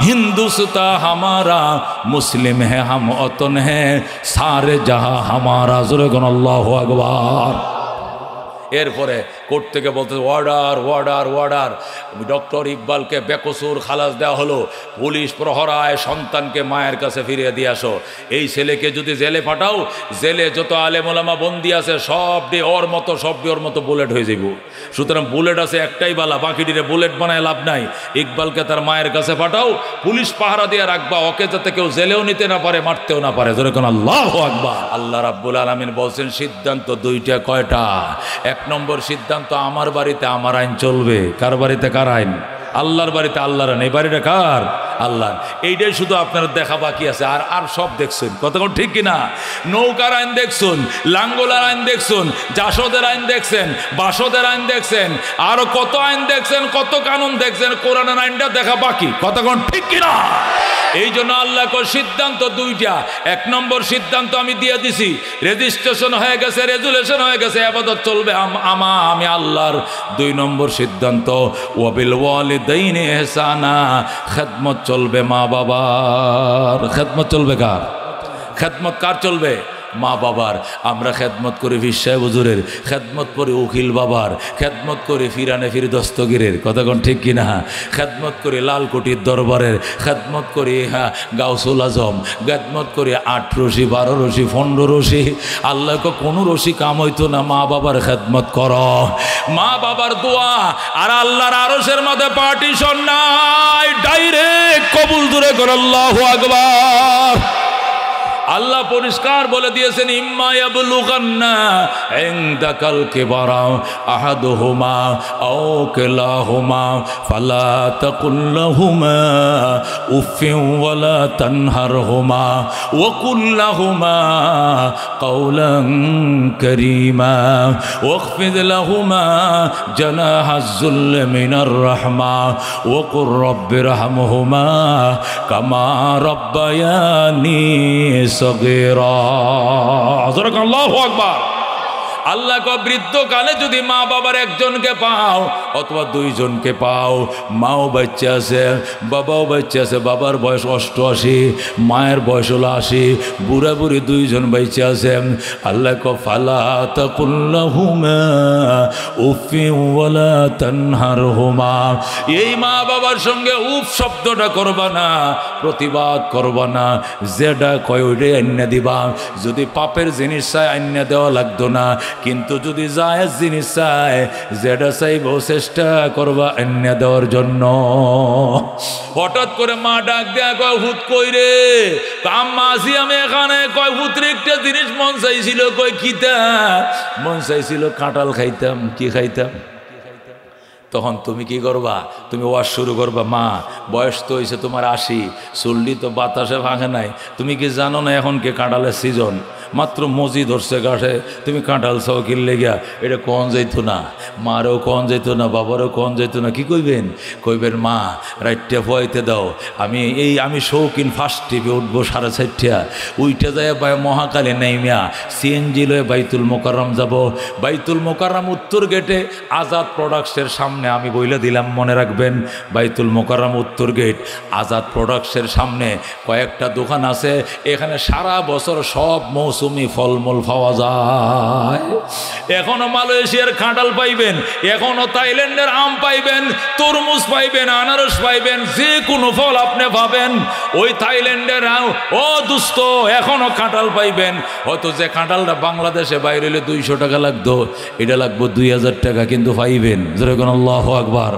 हिंदुस्तान हमारा मुस्लिम है हम वतन है सारे जहां हमारा। ज़ुरगन अल्लाहु अकबर। এরপরে কোর্ট থেকে বলতে অর্ডার অর্ডার অর্ডার, ডক্টর ইকবালকে বেকসুর খালাস দেওয়া হলো, পুলিশ প্রহরায় সন্তানকে মায়ের কাছে ফিরিয়ে দিয়ে আসো। এই ছেলেকে যদি জেলে পাঠাও, জেলে যত আলেম ওলামা বন্দি আছে সব ডে ওর মতো বুলেট হয়ে যাব। সুতরাং বুলেট আছে একটাই বালা, বাকিটিরে বুলেট বানায় লাভ নাই। ইকবালকে তার মায়ের কাছে পাঠাও, পুলিশ পাহারা দিয়ে রাখবা, ওকে যাতে কেউ জেলেও নিতে না পারে, মারতেও না পারে। যেরকম আল্লাহু আকবার। আল্লাহ রাব্বুল আলামিন বলছেন সিদ্ধান্ত দুইটা। কয়টা? এক নম্বর সিদ্ধান্ত, আমার বাড়িতে আমার আইন চলবে। কার বাড়িতে কার আইন? আল্লাহর বাড়িতে আল্লাহর আইন। এই বাড়িটা কার? আল্লাহ। এইটাই শুধু আপনারা দেখা বাকি আছে, আর আর সব দেখছেন। কতক্ষণ ঠিক কিনা? নৌকার আইন দেখছেন, লাঙ্গলার আইন দেখছেন, জাসদের আইন দেখছেন, বাসদের আইন দেখছেন, আরো কত আইন দেখছেন, কত কানুন দেখছেন। কোরআনের আইনটা দেখা বাকি। কতক্ষণ ঠিক কিনা? এই জন্য আল্লাহ সিদ্ধান্ত দুইটা। এক নম্বর সিদ্ধান্ত আমি দিয়ে দিছি, রেজিস্ট্রেশন হয়ে গেছে, রেজুলেশন হয়ে গেছে, ইবাদত চলবে আমি আল্লাহর। দুই নম্বর সিদ্ধান্ত, ওয়াবিল ওয়ালিদাইনি ইহসানা, খেদমত চলবে মা বাবার। খেদমত চলবে কার? খেদমত কার চলবে? মা বাবার। আমরা খেদমত করি পীর সাহেব হুজুরের, খেদমত করি উকিল বাবার, খেদমত করি ফিরানে ফির দস্তগীরের। কতক্ষণ ঠিক কিনা? খেদমত করি লালকুটির দরবারের, খেদমত করি গাউসুল আজম, খেদমত করি 8 রশি 12 রশি 15 রশি। আল্লাহকে কোনো রশি কাম হইতো না, মা বাবার খেদমত কর। মা বাবার দোয়া আর আল্লাহর আরশের মধ্যে পার্টিশন নাই, ডাইরেক্ট কবুল। দূরে কর আল্লাহু আকবার। আল্লাহ পরিষ্কার বলে দিয়েছেন, ইম্মা ইয়াবলুগান্না ইনদাকাল কিবারা আহাদুহুমা আও কিলাহুমা ফালা তাকুল লাহুমা উফিন ওয়ালা তানহারহুমা ওয়া কুল লাহুমা কাওলান কারীমা ওয়াখফিদ লাহুমা জানাহাজ যুল্লি মিনার রাহমা ওয়া কুর রাব্বিরহামহুমা কামা রাব্বায়ানি সগীরা। আল্লাহু আকবার। আল্লাহ কো বৃদ্ধকালে যদি মা বাবার একজনকে পাও অথবা দুইজনকে পাও, মাও বাচ্চা আছে বাবাও বাচ্চা আছে, বাবার বয়স 88, মায়ের বয়স হলো 80, বুড়া বুড়ি দুইজন বাচ্চা আছে, আল্লাহ কো ফালা তাকুল লাহুমা উফিন ওয়ালা তানহারহুমা। এই মা বাবার সঙ্গে উফ শব্দটা করবা না, প্রতিবাদ করবা না, যেটা কয় ওইটাই আইনা দিবা। যদি পাপের জিনিস চাই আইনা দেওয়া লাগতো না, কিন্তু যদি জায়েজ জিনিস চায়, যেটা চাইব চেষ্টা করবা আইনা দেওয়ার জন্য। হঠাৎ করে মা ডাক দেয়া কয় হুত কই রে? আম্মা আসি আমি এখানে। কয় হুতরে একটা জিনিস মন চাইছিল। কয় কিতা? মন চাইছিল কাঁঠাল খাইতাম। কি খাইতাম? তখন তুমি কি করবা? তুমি ওয়াজ শুরু করবা, মা বয়স তো হয়েছে তোমার 80, চুল্লি তো বাতাসে ভাঙে নাই, তুমি কি জানো না এখন কে কাঁঠালের সিজন? মাত্র মজি ধরছে গাছে, তুমি কাঁঠাল চাও কিনলে গিয়া। এটা কন যাইতো না, মারও কন যাইতো না, বাবারও কন যাইতো না। কি কইবেন? কইবেন মা রাইটটা ফোয়াইতে দাও, আমি শৌখিন ফার্স্ট টিপে উঠবো 4:30, উইটা যায় মহাকালী নাইমিয়া সিএনজি লয়ে বাইতুল মোকাররম যাব। বাইতুল মোকাররম উত্তর গেটে আজাদ প্রোডাক্টসের সামনে, আমি বইলে দিলাম মনে রাখবেন, বাইতুল মোকাররম উত্তর গেট আজাদ প্রোডাক্টসের সামনে কয়েকটা দোকান আছে। এখানে সারা বছর সব মৌসুমি ফলমূল পাওয়া যায়। এখনো মালয়েশিয়ার কাঁঠাল পাইবেন, এখনো থাইল্যান্ডের আম পাইবেন, তরমুজ পাইবেন, আনারস পাইবেন, যে কোনো ফল আপনি পাবেন। ওই থাইল্যান্ডের ও দুস্থ এখনো কাঁঠাল পাইবেন। হয়তো যে কাঁঠালটা বাংলাদেশে বাইরে হলে 200 টাকা লাগতো, এটা লাগবো 2000 টাকা, কিন্তু পাইবেন। যেরকম আল্লাহু আকবার।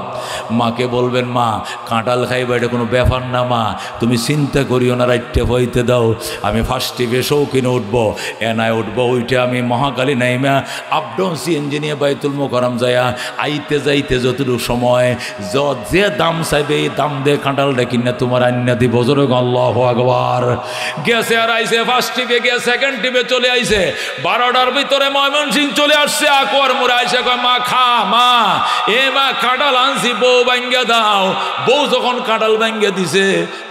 মাকে বলবেন, মা কাঁঠাল খাইবা এটা কোনো ব্যাপার না, মা তুমি চিন্তা করিও না, রাইটটা হইতে দাও, আমি ফার্স্ট টিপে শৌখিনে উঠবো, এনায় উঠবো। ওইটা আমি মহাকালী নাইমা আপডাউন সিএনজি নিয়ে বাইতুল মোকাররম যাইয়া আইতে যাইতে যতটুকু সময় যে দাম চাইবে এই দাম দিয়ে কাঁঠালটা কিনে তোমার আইনা দিব। যেরকম আল্লাহু আকবার। গেছে আর আইসে ফার্স্ট টিপে গিয়ে সেকেন্ড টিপে চলে আইসে, 12টার ভিতরে ময়মনসিংহ চলে আসছে। আকবর মোড়ে আইসে কয় মা খা, মা এ মা কাঁঠাল আনছি, বউ ভাঙ্গা দাও। বউ যখন কাঁঠাল ভাঙ্গা দিছে,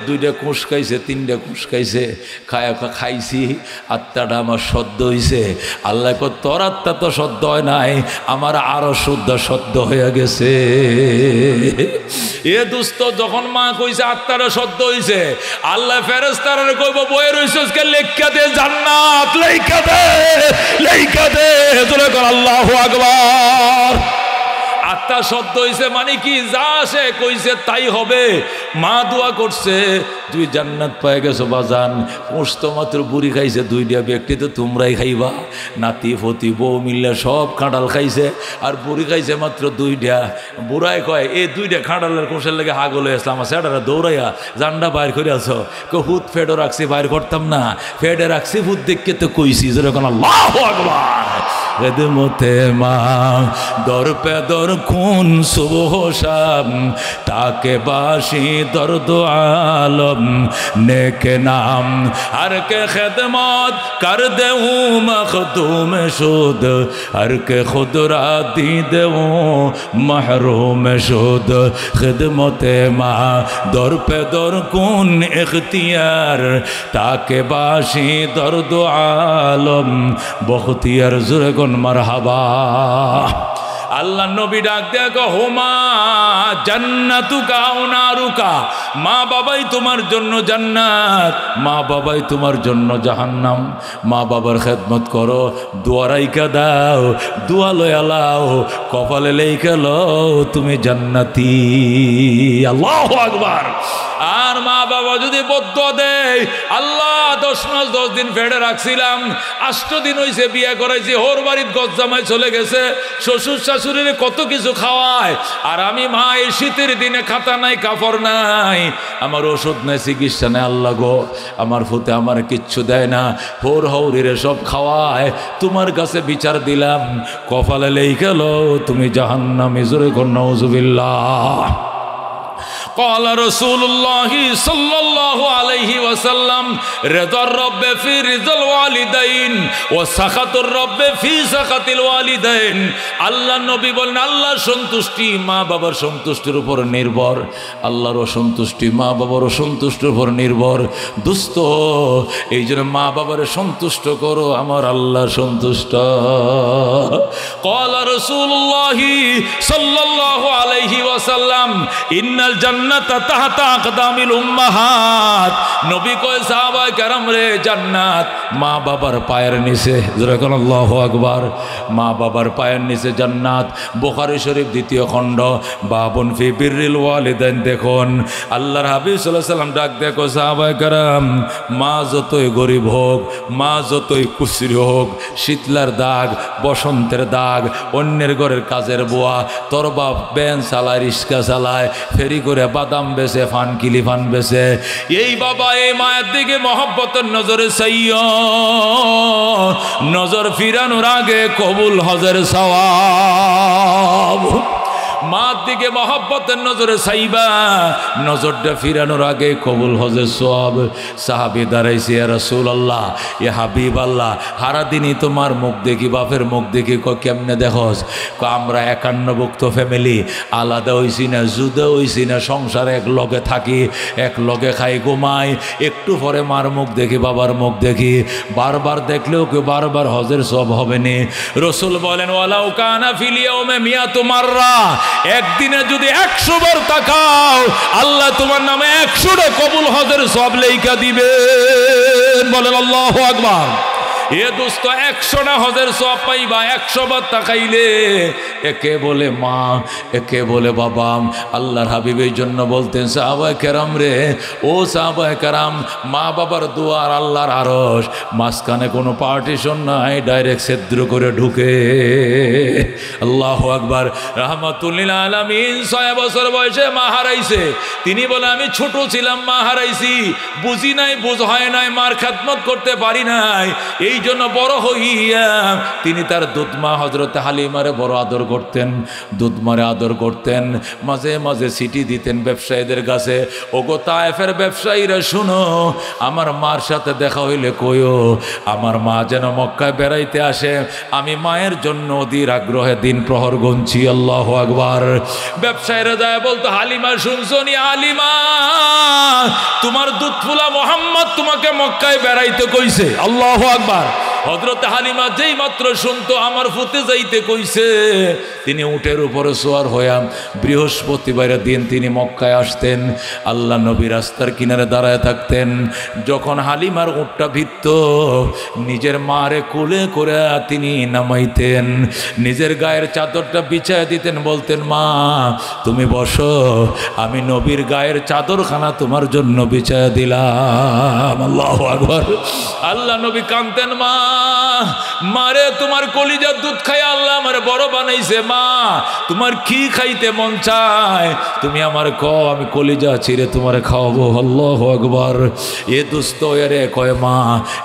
2টা কুশ খাইছে, 3টা কুশ খাইছে, খাইছি, 8টা আত্মাটা আমার সদ্য হইছে। আল্লাহ কয় তোর আত্মা তো সদ্য হয় নাই, আমার আরো শুদ্ধ সদ্য হয়ে গেছে। এ দুস্থ যখন মা কইছে আত্মাটা সদ্য হইছে, আল্লাহ ফেরেশতারা কইব বইয়ে রইছস কে লেখা দে জান্নাত, লেখা দে লেখা দে। তোরে কর আল্লাহু আকবার। আত্মা সত্য হইছে মানে কি, যা সে কইছে তাই হবে। মা দোয়া করছে তুই জান্নাত পায়ে গেছো বাজান। পোস্ত মাত্র বুড়ি খাইছে দুইটা, ব্যক্তি তো তোমরাই খাইবা। নাতি ফতি বউ মিললে সব খাঁড়াল খাইছে, আর বুড়ি খাইছে মাত্র দুইটা। বুড়াই কয় এই দুইটা খাঁড়ালের কোষের লেগে হাগল হয়ে আসলাম, সেটারা দৌড়াইয়া জান্ডা বাইর করে আছো। হুদ ফেডও রাখছি বাইর করতাম না, ফেডে রাখছি হুদ দেখকে তো কইছি যেরকম আল্লাহু আকবার। খেদমতে মা দর পে দর খুন সুবহ শাম, তাকে বাসি দর্দ আলম নেকে নাম। हर के खिदमत कर देऊँ मखदूम शुद, हर के खुद राती देऊँ महरूम शुद। खिदमते मा दर पे दर कुन इख्तियार, ताके बाशी दर्द आलम बख्तियार जुर्गन मरहबा। আল্লাহ নবী ডাক দেখো হোমা জান্নাতুকা ও নারুকা, মা বাবাই তোমার জন্য জান্নাত, মা বাবাই তোমার জন্য জাহান্নাম। মা বাবার খেদমত করো, দোয়া রাইকা দাও, দোয়া লয়া লাও, কপালে লেখা লও তুমি জান্নাতি। আল্লাহু আকবার। আর মা বাবা যদি বদুয়া দেয়, আল্লাহ 10 মাস 10 দিন ফেডে রাখছিলাম, 8 দিন হইছে বিয়ে করাইছি, হোর বাড়ির গজ জামাই চলে গেছে, শ্বশুর শাশুড়ির কত কিছু খাওয়ায়, আর আমি মা এই শীতের দিনে খাতা নাই কাপড় নাই, আমার ওষুধ নাই চিকিৎসা নাই। আল্লাহ গো আমার ফুতে আমার কিচ্ছু দেয় না, হোর হৌরিরে সব খাওয়ায়, তোমার কাছে বিচার দিলাম, কপালে লেখা লও তুমি জাহান্নামী। জোরে কর নাউজুবিল্লাহ। قال رسول الله صلى الله عليه وسلم رضا الرب في رضا الوالدين وسخط الرب في سخط الوالدين। আল্লাহ নবী বলেন আল্লাহর সন্তুষ্টি মা বাবার সন্তুষ্টির উপর নির্ভর, আল্লাহর অসন্তুষ্টি মা বাবার অসন্তুষ্টির উপর নির্ভর। দুস্থ এই জন্য মা বাবার সন্তুষ্ট করো, আমার আল্লাহ সন্তুষ্ট। قال رسول الله صلى الله عليه وسلم إن الجنة তাহতা আকদামিল উম্মাহাত। নবী কয় সাহাবায়ে কেরাম রে, জান্নাত মা বাবার পায়ের নিচে। যেরকম আল্লাহু আকবার। মা বাবার পায়ের নিচে জান্নাত। বুখারী শরীফ 2য় খণ্ড বাবুন ফি বিররিল ওয়ালিদাইন। দেখুন আল্লাহর হাবিব সাল্লাল্লাহু আলাইহি ওয়াসাল্লাম ডাক দেখো সাহাবায়ে কেরাম, মা যতই গরিব হোক, মা যতই কুসরি হোক, শীতলার দাগ, বসন্তের দাগ, অন্যের ঘরের কাজের বুয়া, তোর বাপ ব্যান চালায়, রিক্সা চালায়, ফেরি করে বাদাম বেচে, ফান কিলি ফান বেচে, এই বাবা এই মায়ের দিকে মহব্বতের নজরে চাইয়া, নজর ফিরানোর আগে কবুল হজের সওয়াব। মার দিকে মহব্বতের নজরে চাইবা, নজরটা ফিরানোর আগে কবুল হজের সওয়াব। সাহাবী দাঁড়াইছে, ইয়া রাসূলুল্লাহ, ইয়া হাবিব আল্লাহ, সারাদিনই তোমার মুখ দেখি, বাপের মুখ দেখি। কেমনে দেখস? আমরা 51ভুক্ত ফ্যামিলি, আলাদা হইছি না, জুদা হইছি না, সংসারে এক লগে থাকি, এক লগে খাই ঘুমাই, একটু পরে মার মুখ দেখি, বাবার মুখ দেখি। বারবার দেখলেও কেউ বারবার হজের সওয়াব হবে না। রাসূল বলেন ওয়ালাউ কানা ফিল ইয়াউমি মিয়াতু মাররা, একদিনে যদি 100 বার তাকাও, আল্লাহ তোমার নামে 100টা কবুল হজের সওয়াব লেখা দিবেন। বলেন আল্লাহু আকবার। এ দোস্ত 100টা হজের সওয়াব পাইবা 100 বার তাকাইলে। একে বলে মা, একে বলে বাবা। আল্লাহর হাবিব এই জন্য বলতেন সাহাবায়ে কেরাম রে, ও সাহাবায়ে কেরাম, মা বাবার দুয়ার আল্লাহর আরশ, মাঝখানে কোনো পার্টিশন নাই, ডাইরেক্ট ছিদ্র করে ঢুকে। আল্লাহু আকবার। রাহমাতুল লিল আলামিন 6 বছর বয়সে মা হারাইছে। তিনি বলে আমি ছোট ছিলাম, মা হারাইছি, বুঝি নাই, বুঝ হয় নাই, মার খেদমত করতে পারি নাই। এই জন্য বড় হইয়া তিনি তার দুধমা হযরতে হালিমারে বড় আদর করতেন, দুধমারে আদর করতেন। মাঝে মাঝে সিটি দিতেন ব্যবসায়ীদের কাছে, ওগো তায়েফের ব্যবসায়ীরা শুনো, আমার মার সাথে দেখা হইলে কইও, আমার মা যেন মক্কায় বেড়াইতে আসে, আমি মায়ের জন্য অধীর আগ্রহে দিন প্রহর গুনছি। আল্লাহু আকবার। ব্যবসায়ীরা যায় বলতো, হালিমা শুনছো নি? হালিমা, তোমার দুধফুলা মোহাম্মদ তোমাকে মক্কায় বেড়াইতে কইছে। আল্লাহু আকবার। হযরত হালিমা যেই মাত্র শুনতো আমার ফুতে যাইতে কইছে, তিনি উটের উপরে সোয়ার হইয়া বৃহস্পতিবারের দিন তিনি মক্কায় আসতেন। আল্লাহ নবী রাস্তার কিনারে দাঁড়ায় থাকতেন। যখন হালিমার উটটা ভিত্ত, নিজের মারে কোলে করে তিনি নামাইতেন, নিজের গায়ের চাদরটা বিছায় দিতেন, বলতেন মা তুমি বসো, আমি নবীর গায়ের চাদরখানা তোমার জন্য বিছায় দিলাম। আল্লাহু আকবার। আল্লাহ নবী কাঁদতেন, মা মারে তোমার কলিজার দুধ খাই আল্লাহ আমার বড় বানাইছে, মা তোমার কি খাইতে মন চায় তুমি আমার কও, আমি কলিজা চিরে তোমার খাওয়াবো। আল্লাহু আকবার। এ দুস্থ এরে কয় মা,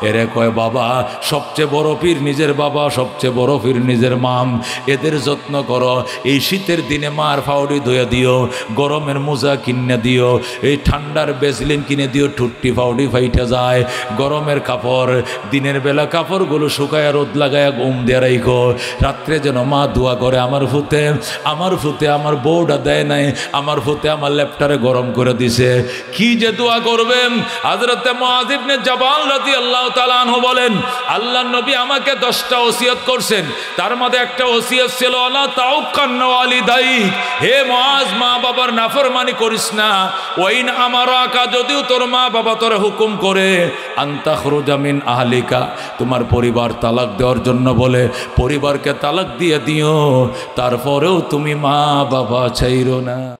এরে কয় বাবা। সবচেয়ে বড় পীর নিজের বাবা, সবচেয়ে বড় পীর নিজের মাম। এদের যত্ন করো। এই শীতের দিনে মার ফাউডি ধুয়ে দিও, গরমের মোজা কিনে দিও, এই ঠান্ডার বেসলিন কিনে দিও, ঠুট্টি ফাউডি ফাইটা যায়। গরমের কাপড়, দিনের বেলা কাপড়গুলো শুকায় রোদ লাগায় ঘুম দিয়ে রাইখো। রাত্রে যেন মা দোয়া করে আমার ফুতে, আমার ফুতে আমার বউটা দেয় নাই, আমার ফুতে আমার ল্যাপটারে গরম করে দিছে। কি যে দোয়া করবেন। হযরত মুআয ইবনে জাবাল রাদিয়াল্লাহু তাআলা আনহু বলেন, আল্লাহর নবী আমাকে 10টা ওসিয়ত করছেন, তার মধ্যে একটা ওসিয়ত ছিল আলা তাউক্কান্না ওয়ালিদাইক, হে মুআয মা বাবার নাফরমানি করিস না। ওয়াইন আমারাকা, যদিও তোর মা বাবা তোরে হুকুম করে, আনতাখরুজা মিন আহলিকা, তোমার পরিবার তালাক দেওয়ার জন্য বলে পরিবারকে তালাক দিয়ে দিও, তারপরেও তুমি মা বাবা ছাইরো না।